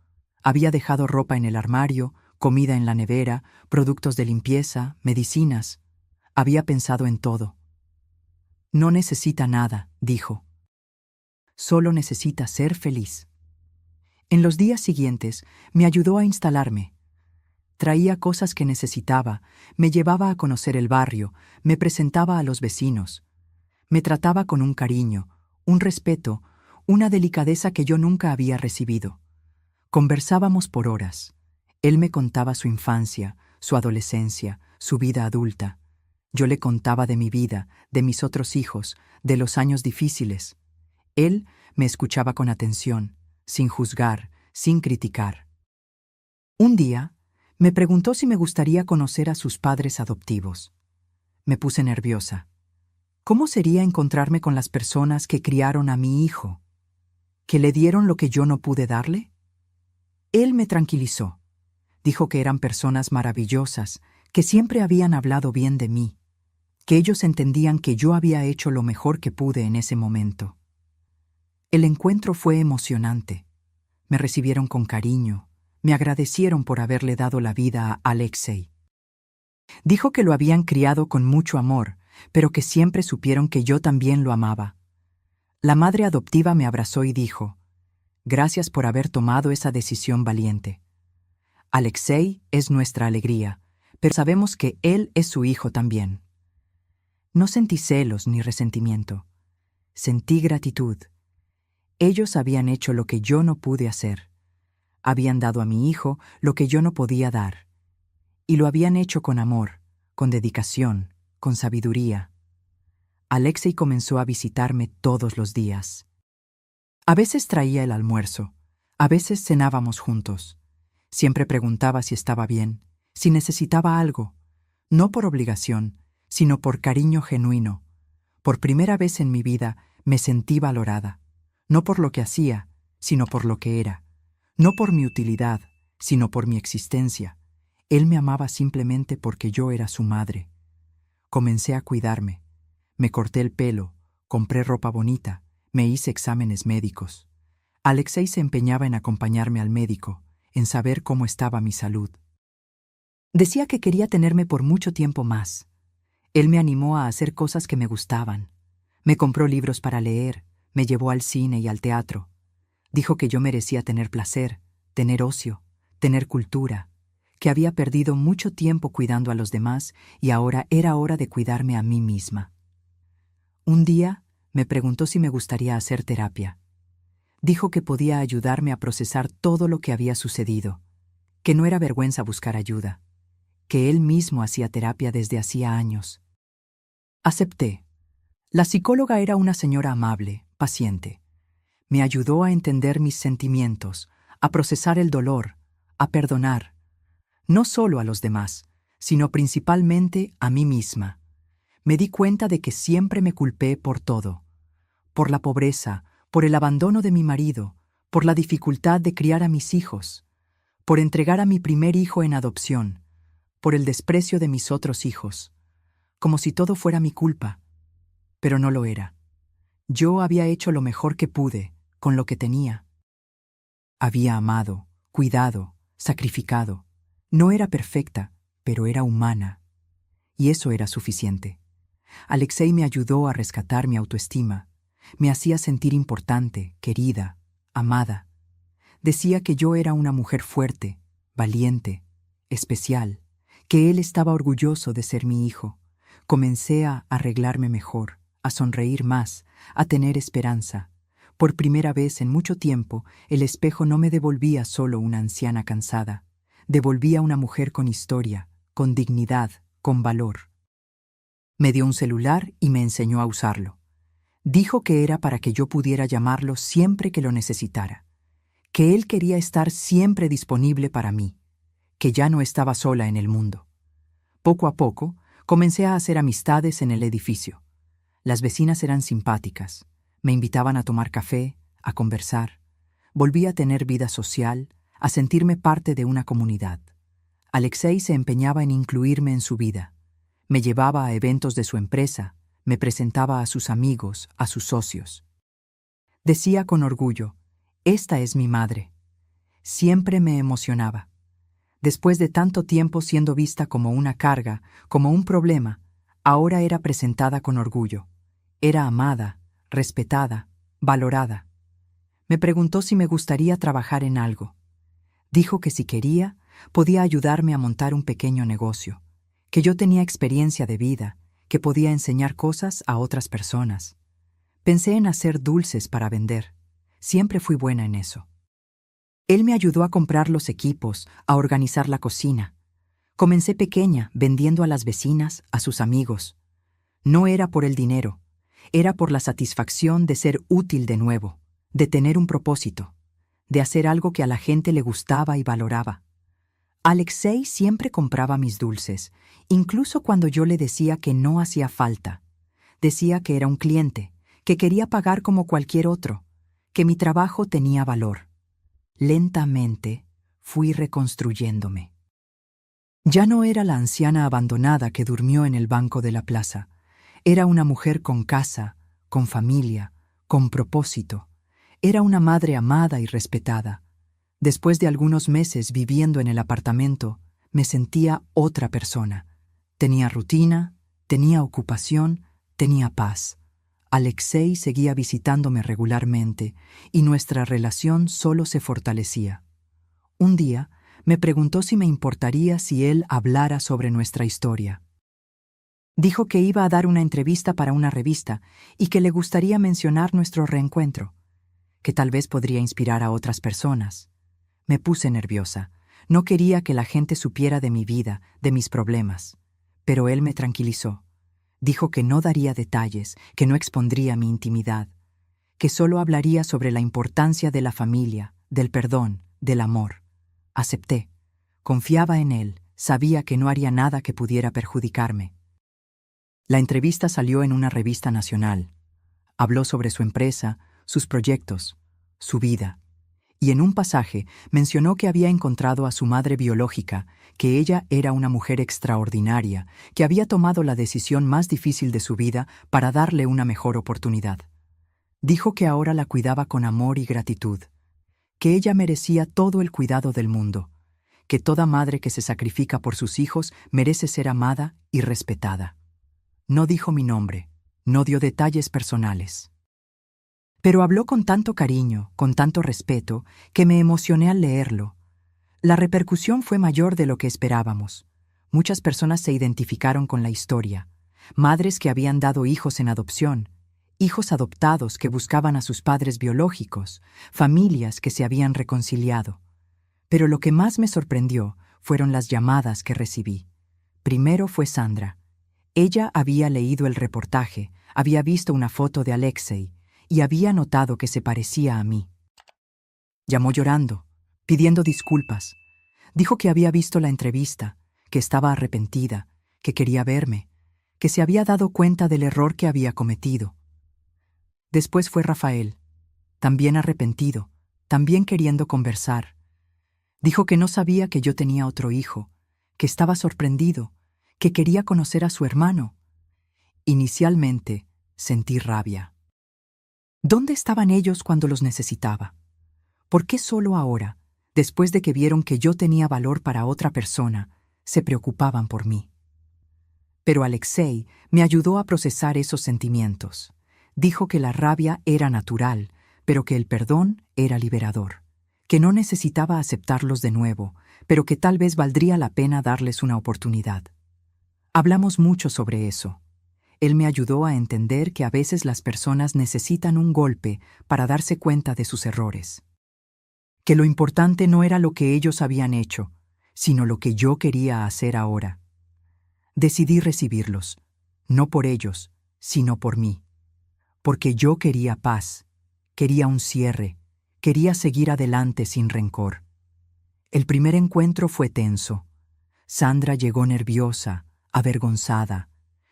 Había dejado ropa en el armario, comida en la nevera, productos de limpieza, medicinas. Había pensado en todo. «No necesita nada», dijo. «Solo necesita ser feliz». En los días siguientes me ayudó a instalarme. Traía cosas que necesitaba, me llevaba a conocer el barrio, me presentaba a los vecinos. Me trataba con un cariño, un respeto, una delicadeza que yo nunca había recibido. Conversábamos por horas. Él me contaba su infancia, su adolescencia, su vida adulta. Yo le contaba de mi vida, de mis otros hijos, de los años difíciles. Él me escuchaba con atención, sin juzgar, sin criticar. Un día, me preguntó si me gustaría conocer a sus padres adoptivos. Me puse nerviosa. ¿Cómo sería encontrarme con las personas que criaron a mi hijo? ¿Que le dieron lo que yo no pude darle? Él me tranquilizó. Dijo que eran personas maravillosas, que siempre habían hablado bien de mí, que ellos entendían que yo había hecho lo mejor que pude en ese momento. El encuentro fue emocionante. Me recibieron con cariño, me agradecieron por haberle dado la vida a Alexei. Dijo que lo habían criado con mucho amor, pero que siempre supieron que yo también lo amaba. La madre adoptiva me abrazó y dijo: «Gracias por haber tomado esa decisión valiente. Alexei es nuestra alegría, pero sabemos que él es su hijo también». No sentí celos ni resentimiento. Sentí gratitud. Ellos habían hecho lo que yo no pude hacer. Habían dado a mi hijo lo que yo no podía dar. Y lo habían hecho con amor, con dedicación, con sabiduría. Alexei comenzó a visitarme todos los días. A veces traía el almuerzo, a veces cenábamos juntos. Siempre preguntaba si estaba bien, si necesitaba algo, no por obligación, sino por cariño genuino. Por primera vez en mi vida me sentí valorada, no por lo que hacía, sino por lo que era, no por mi utilidad, sino por mi existencia. Él me amaba simplemente porque yo era su madre. Comencé a cuidarme. Me corté el pelo, compré ropa bonita, me hice exámenes médicos. Alexei se empeñaba en acompañarme al médico, en saber cómo estaba mi salud. Decía que quería tenerme por mucho tiempo más. Él me animó a hacer cosas que me gustaban. Me compró libros para leer, me llevó al cine y al teatro. Dijo que yo merecía tener placer, tener ocio, tener cultura, que había perdido mucho tiempo cuidando a los demás y ahora era hora de cuidarme a mí misma. Un día me preguntó si me gustaría hacer terapia. Dijo que podía ayudarme a procesar todo lo que había sucedido, que no era vergüenza buscar ayuda, que él mismo hacía terapia desde hacía años. Acepté. La psicóloga era una señora amable, paciente. Me ayudó a entender mis sentimientos, a procesar el dolor, a perdonar, no solo a los demás, sino principalmente a mí misma. Me di cuenta de que siempre me culpé por todo, por la pobreza, por el abandono de mi marido, por la dificultad de criar a mis hijos, por entregar a mi primer hijo en adopción, por el desprecio de mis otros hijos, como si todo fuera mi culpa, pero no lo era. Yo había hecho lo mejor que pude, con lo que tenía. Había amado, cuidado, sacrificado. No era perfecta, pero era humana, y eso era suficiente. Alexei me ayudó a rescatar mi autoestima. Me hacía sentir importante, querida, amada. Decía que yo era una mujer fuerte, valiente, especial, que él estaba orgulloso de ser mi hijo. Comencé a arreglarme mejor, a sonreír más, a tener esperanza. Por primera vez en mucho tiempo, el espejo no me devolvía solo una anciana cansada. Devolvía una mujer con historia, con dignidad, con valor. Me dio un celular y me enseñó a usarlo. Dijo que era para que yo pudiera llamarlo siempre que lo necesitara, que él quería estar siempre disponible para mí, que ya no estaba sola en el mundo. Poco a poco, comencé a hacer amistades en el edificio. Las vecinas eran simpáticas, me invitaban a tomar café, a conversar. Volví a tener vida social, a sentirme parte de una comunidad. Alexei se empeñaba en incluirme en su vida. Me llevaba a eventos de su empresa, me presentaba a sus amigos, a sus socios. Decía con orgullo: «Esta es mi madre». Siempre me emocionaba. Después de tanto tiempo siendo vista como una carga, como un problema, ahora era presentada con orgullo. Era amada, respetada, valorada. Me preguntó si me gustaría trabajar en algo. Dijo que si quería, podía ayudarme a montar un pequeño negocio, que yo tenía experiencia de vida, que podía enseñar cosas a otras personas. Pensé en hacer dulces para vender. Siempre fui buena en eso. Él me ayudó a comprar los equipos, a organizar la cocina. Comencé pequeña, vendiendo a las vecinas, a sus amigos. No era por el dinero, era por la satisfacción de ser útil de nuevo, de tener un propósito, de hacer algo que a la gente le gustaba y valoraba. Alexei siempre compraba mis dulces, incluso cuando yo le decía que no hacía falta. Decía que era un cliente, que quería pagar como cualquier otro, que mi trabajo tenía valor. Lentamente fui reconstruyéndome. Ya no era la anciana abandonada que durmió en el banco de la plaza. Era una mujer con casa, con familia, con propósito. Era una madre amada y respetada. Después de algunos meses viviendo en el apartamento, me sentía otra persona. Tenía rutina, tenía ocupación, tenía paz. Alexei seguía visitándome regularmente y nuestra relación solo se fortalecía. Un día me preguntó si me importaría si él hablara sobre nuestra historia. Dijo que iba a dar una entrevista para una revista y que le gustaría mencionar nuestro reencuentro, que tal vez podría inspirar a otras personas. Me puse nerviosa. No quería que la gente supiera de mi vida, de mis problemas. Pero él me tranquilizó. Dijo que no daría detalles, que no expondría mi intimidad, que solo hablaría sobre la importancia de la familia, del perdón, del amor. Acepté. Confiaba en él, sabía que no haría nada que pudiera perjudicarme. La entrevista salió en una revista nacional. Habló sobre su empresa, sus proyectos, su vida. Y en un pasaje mencionó que había encontrado a su madre biológica, que ella era una mujer extraordinaria, que había tomado la decisión más difícil de su vida para darle una mejor oportunidad. Dijo que ahora la cuidaba con amor y gratitud, que ella merecía todo el cuidado del mundo, que toda madre que se sacrifica por sus hijos merece ser amada y respetada. No dijo mi nombre, no dio detalles personales. Pero habló con tanto cariño, con tanto respeto, que me emocioné al leerlo. La repercusión fue mayor de lo que esperábamos. Muchas personas se identificaron con la historia. Madres que habían dado hijos en adopción, hijos adoptados que buscaban a sus padres biológicos, familias que se habían reconciliado. Pero lo que más me sorprendió fueron las llamadas que recibí. Primero fue Sandra. Ella había leído el reportaje, había visto una foto de Alexei y había notado que se parecía a mí. Llamó llorando, pidiendo disculpas. Dijo que había visto la entrevista, que estaba arrepentida, que quería verme, que se había dado cuenta del error que había cometido. Después fue Rafael, también arrepentido, también queriendo conversar. Dijo que no sabía que yo tenía otro hijo, que estaba sorprendido, que quería conocer a su hermano. Inicialmente sentí rabia. ¿Dónde estaban ellos cuando los necesitaba? ¿Por qué solo ahora, después de que vieron que yo tenía valor para otra persona, se preocupaban por mí? Pero Alexei me ayudó a procesar esos sentimientos. Dijo que la rabia era natural, pero que el perdón era liberador, que no necesitaba aceptarlos de nuevo, pero que tal vez valdría la pena darles una oportunidad. Hablamos mucho sobre eso. Él me ayudó a entender que a veces las personas necesitan un golpe para darse cuenta de sus errores. Que lo importante no era lo que ellos habían hecho, sino lo que yo quería hacer ahora. Decidí recibirlos, no por ellos, sino por mí. Porque yo quería paz, quería un cierre, quería seguir adelante sin rencor. El primer encuentro fue tenso. Sandra llegó nerviosa, avergonzada.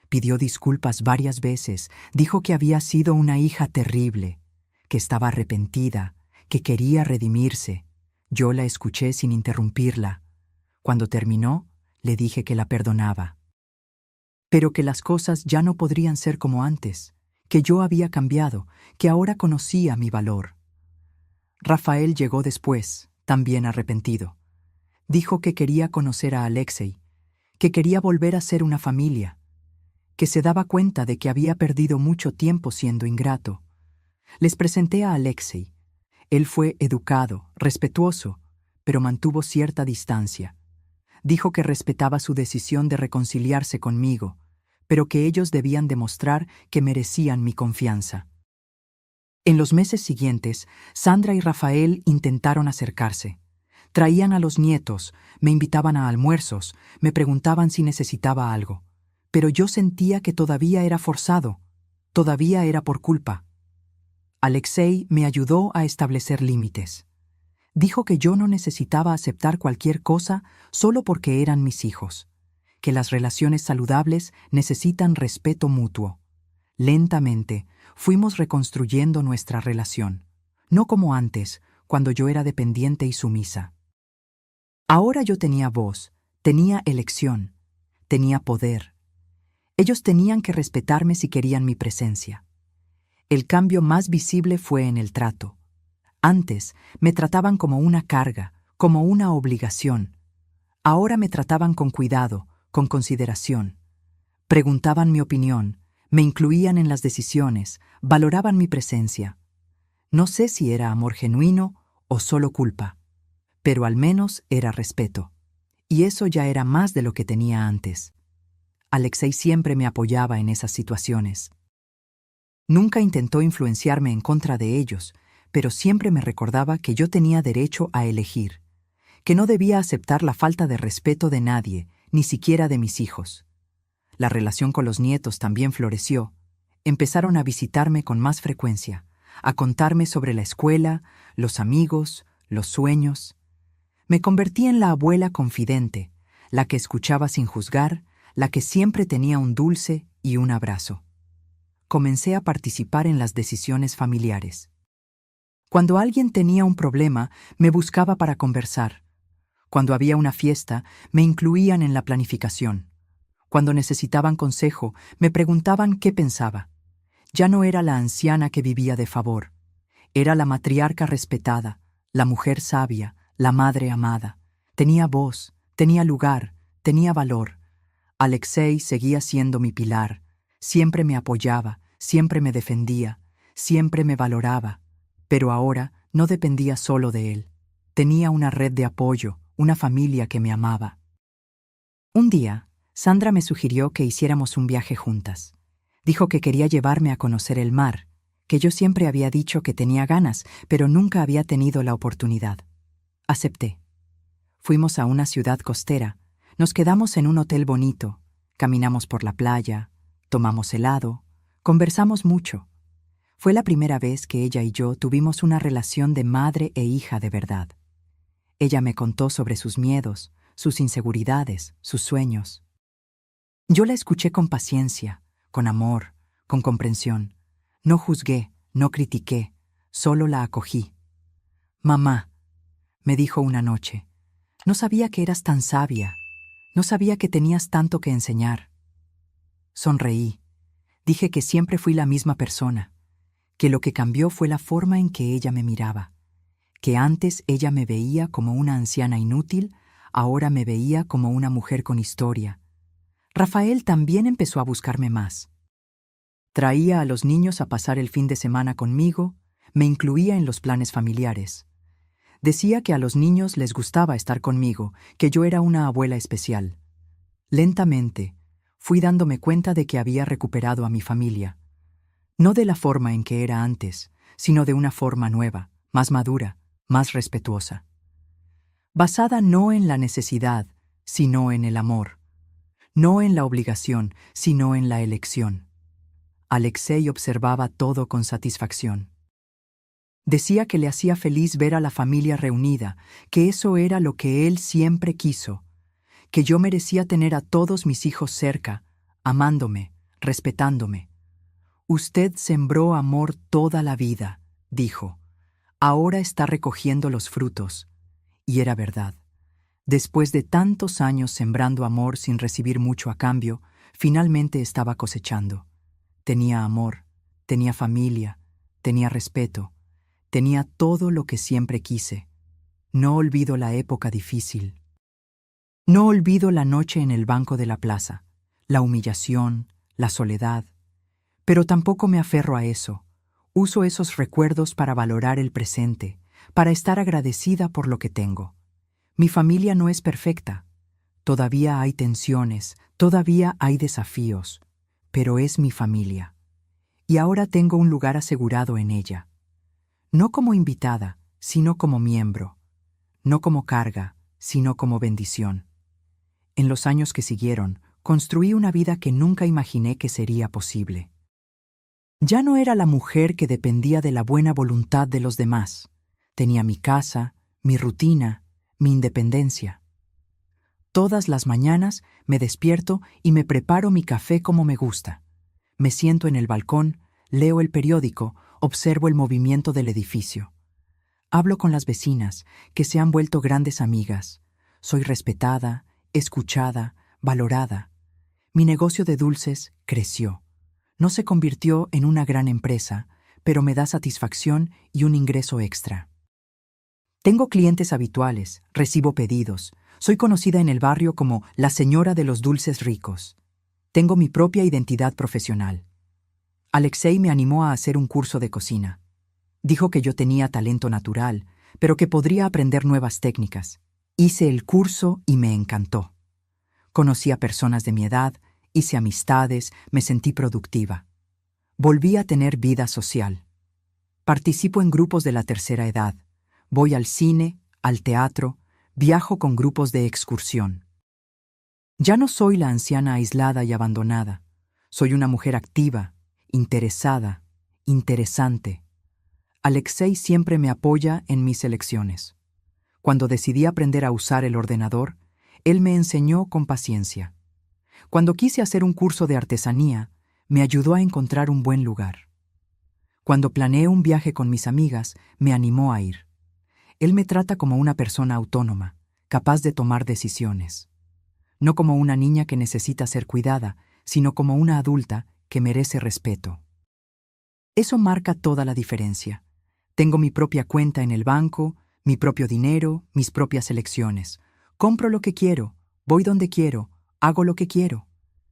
Pidió disculpas varias veces, dijo que había sido una hija terrible, que estaba arrepentida, que quería redimirse. Yo la escuché sin interrumpirla. Cuando terminó, le dije que la perdonaba. Pero que las cosas ya no podrían ser como antes, que yo había cambiado, que ahora conocía mi valor. Rafael llegó después, también arrepentido. Dijo que quería conocer a Alexei, que quería volver a ser una familia, que se daba cuenta de que había perdido mucho tiempo siendo ingrato. Les presenté a Alexei. Él fue educado, respetuoso, pero mantuvo cierta distancia. Dijo que respetaba su decisión de reconciliarse conmigo, pero que ellos debían demostrar que merecían mi confianza. En los meses siguientes, Sandra y Rafael intentaron acercarse. Traían a los nietos, me invitaban a almuerzos, me preguntaban si necesitaba algo. Pero yo sentía que todavía era forzado, todavía era por culpa. Alexei me ayudó a establecer límites. Dijo que yo no necesitaba aceptar cualquier cosa solo porque eran mis hijos, que las relaciones saludables necesitan respeto mutuo. Lentamente, fuimos reconstruyendo nuestra relación, no como antes, cuando yo era dependiente y sumisa. Ahora yo tenía voz, tenía elección, tenía poder. Ellos tenían que respetarme si querían mi presencia. El cambio más visible fue en el trato. Antes me trataban como una carga, como una obligación. Ahora me trataban con cuidado, con consideración. Preguntaban mi opinión, Me incluían en las decisiones, valoraban mi presencia. No sé si era amor genuino o solo culpa, pero al menos era respeto. Y eso ya era más de lo que tenía antes. Alexei siempre me apoyaba en esas situaciones. Nunca intentó influenciarme en contra de ellos, pero siempre me recordaba que yo tenía derecho a elegir, que no debía aceptar la falta de respeto de nadie, ni siquiera de mis hijos. La relación con los nietos también floreció. Empezaron a visitarme con más frecuencia, a contarme sobre la escuela, los amigos, los sueños. Me convertí en la abuela confidente, la que escuchaba sin juzgar, la que siempre tenía un dulce y un abrazo. Comencé a participar en las decisiones familiares. Cuando alguien tenía un problema, me buscaba para conversar. Cuando había una fiesta, me incluían en la planificación. Cuando necesitaban consejo, me preguntaban qué pensaba. Ya no era la anciana que vivía de favor. Era la matriarca respetada, la mujer sabia, la madre amada. Tenía voz, tenía lugar, tenía valor. Alexei seguía siendo mi pilar. Siempre me apoyaba, siempre me defendía, siempre me valoraba. Pero ahora no dependía solo de él. Tenía una red de apoyo, una familia que me amaba. Un día, Sandra me sugirió que hiciéramos un viaje juntas. Dijo que quería llevarme a conocer el mar, que yo siempre había dicho que tenía ganas, pero nunca había tenido la oportunidad. Acepté. Fuimos a una ciudad costera, nos quedamos en un hotel bonito, caminamos por la playa, tomamos helado, conversamos mucho. Fue la primera vez que ella y yo tuvimos una relación de madre e hija de verdad. Ella me contó sobre sus miedos, sus inseguridades, sus sueños. Yo la escuché con paciencia, con amor, con comprensión. No juzgué, no critiqué, solo la acogí. «Mamá», me dijo una noche, «no sabía que eras tan sabia, no sabía que tenías tanto que enseñar». Sonreí. Dije que siempre fui la misma persona, que lo que cambió fue la forma en que ella me miraba, que antes ella me veía como una anciana inútil, ahora me veía como una mujer con historia. Rafael también empezó a buscarme más. Traía a los niños a pasar el fin de semana conmigo, me incluía en los planes familiares. Decía que a los niños les gustaba estar conmigo, que yo era una abuela especial. Lentamente, fui dándome cuenta de que había recuperado a mi familia. No de la forma en que era antes, sino de una forma nueva, más madura, más respetuosa. Basada no en la necesidad, sino en el amor. No en la obligación, sino en la elección. Alexei observaba todo con satisfacción. Decía que le hacía feliz ver a la familia reunida, que eso era lo que él siempre quiso, que yo merecía tener a todos mis hijos cerca, amándome, respetándome. «Usted sembró amor toda la vida», dijo. «Ahora está recogiendo los frutos». Y era verdad. Después de tantos años sembrando amor sin recibir mucho a cambio, finalmente estaba cosechando. Tenía amor, tenía familia, tenía respeto, tenía todo lo que siempre quise. No olvido la época difícil. No olvido la noche en el banco de la plaza, la humillación, la soledad. Pero tampoco me aferro a eso. Uso esos recuerdos para valorar el presente, para estar agradecida por lo que tengo. Mi familia no es perfecta. Todavía hay tensiones, todavía hay desafíos, pero es mi familia. Y ahora tengo un lugar asegurado en ella. No como invitada, sino como miembro. No como carga, sino como bendición. En los años que siguieron, construí una vida que nunca imaginé que sería posible. Ya no era la mujer que dependía de la buena voluntad de los demás. Tenía mi casa, mi rutina, mi independencia. Todas las mañanas me despierto y me preparo mi café como me gusta. Me siento en el balcón, leo el periódico, observo el movimiento del edificio. Hablo con las vecinas, que se han vuelto grandes amigas. Soy respetada, escuchada, valorada. Mi negocio de dulces creció. No se convirtió en una gran empresa, pero me da satisfacción y un ingreso extra. Tengo clientes habituales, recibo pedidos. Soy conocida en el barrio como la señora de los dulces ricos. Tengo mi propia identidad profesional. Alexei me animó a hacer un curso de cocina. Dijo que yo tenía talento natural, pero que podría aprender nuevas técnicas. Hice el curso y me encantó. Conocí a personas de mi edad, hice amistades, me sentí productiva. Volví a tener vida social. Participo en grupos de la tercera edad. Voy al cine, al teatro, viajo con grupos de excursión. Ya no soy la anciana aislada y abandonada. Soy una mujer activa, interesada, interesante. Alexei siempre me apoya en mis elecciones. Cuando decidí aprender a usar el ordenador, él me enseñó con paciencia. Cuando quise hacer un curso de artesanía, me ayudó a encontrar un buen lugar. Cuando planeé un viaje con mis amigas, me animó a ir. Él me trata como una persona autónoma, capaz de tomar decisiones. No como una niña que necesita ser cuidada, sino como una adulta que merece respeto. Eso marca toda la diferencia. Tengo mi propia cuenta en el banco, mi propio dinero, mis propias elecciones. Compro lo que quiero, voy donde quiero, hago lo que quiero.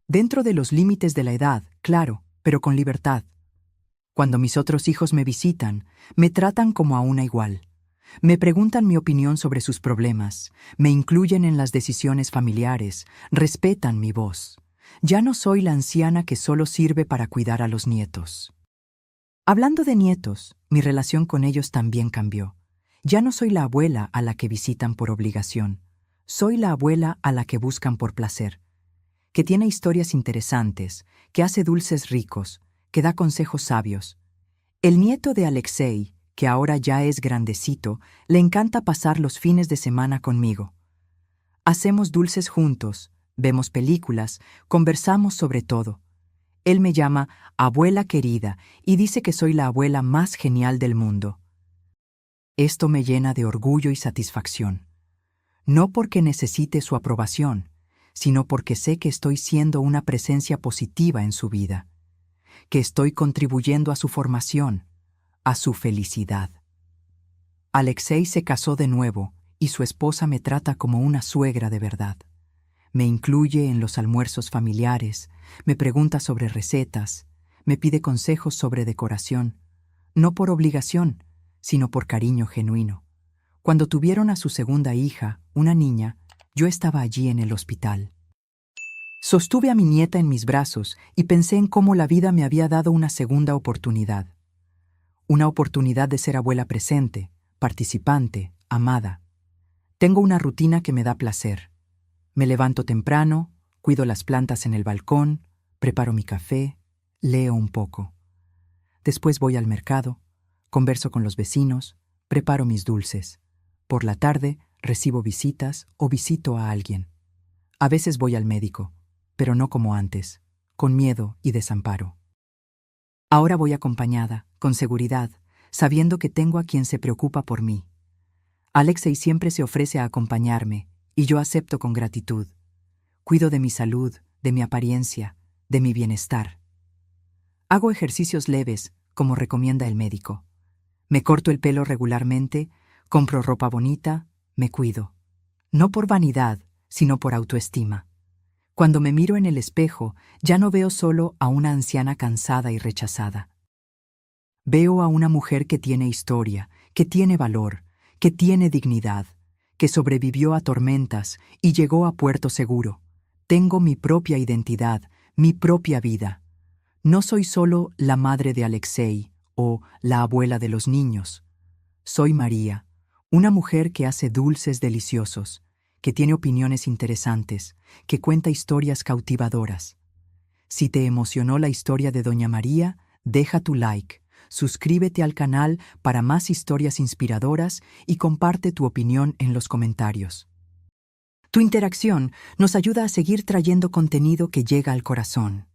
Dentro de los límites de la edad, claro, pero con libertad. Cuando mis otros hijos me visitan, me tratan como a una igual. Me preguntan mi opinión sobre sus problemas, me incluyen en las decisiones familiares, respetan mi voz. Ya no soy la anciana que solo sirve para cuidar a los nietos. Hablando de nietos, mi relación con ellos también cambió. Ya no soy la abuela a la que visitan por obligación. Soy la abuela a la que buscan por placer. Que tiene historias interesantes, que hace dulces ricos, que da consejos sabios. El nieto de Alexei, que ahora ya es grandecito, le encanta pasar los fines de semana conmigo. Hacemos dulces juntos, vemos películas, conversamos sobre todo. Él me llama abuela querida y dice que soy la abuela más genial del mundo. Esto me llena de orgullo y satisfacción. No porque necesite su aprobación, sino porque sé que estoy siendo una presencia positiva en su vida, que estoy contribuyendo a su formación, a su felicidad. Alexei se casó de nuevo y su esposa me trata como una suegra de verdad. Me incluye en los almuerzos familiares, me pregunta sobre recetas, me pide consejos sobre decoración, no por obligación, sino por cariño genuino. Cuando tuvieron a su segunda hija, una niña, yo estaba allí en el hospital. Sostuve a mi nieta en mis brazos y pensé en cómo la vida me había dado una segunda oportunidad. Una oportunidad de ser abuela presente, participante, amada. Tengo una rutina que me da placer. Me levanto temprano, cuido las plantas en el balcón, preparo mi café, leo un poco. Después voy al mercado, converso con los vecinos, preparo mis dulces. Por la tarde recibo visitas o visito a alguien. A veces voy al médico, pero no como antes, con miedo y desamparo. Ahora voy acompañada, con seguridad, sabiendo que tengo a quien se preocupa por mí. Alexei siempre se ofrece a acompañarme, y yo acepto con gratitud. Cuido de mi salud, de mi apariencia, de mi bienestar. Hago ejercicios leves, como recomienda el médico. Me corto el pelo regularmente, compro ropa bonita, me cuido. No por vanidad, sino por autoestima. Cuando me miro en el espejo, ya no veo solo a una anciana cansada y rechazada. Veo a una mujer que tiene historia, que tiene valor, que tiene dignidad, que sobrevivió a tormentas y llegó a puerto seguro. Tengo mi propia identidad, mi propia vida. No soy solo la madre de Alexei o la abuela de los niños. Soy María, una mujer que hace dulces deliciosos, que tiene opiniones interesantes, que cuenta historias cautivadoras. Si te emocionó la historia de Doña María, deja tu like, suscríbete al canal para más historias inspiradoras y comparte tu opinión en los comentarios. Tu interacción nos ayuda a seguir trayendo contenido que llega al corazón.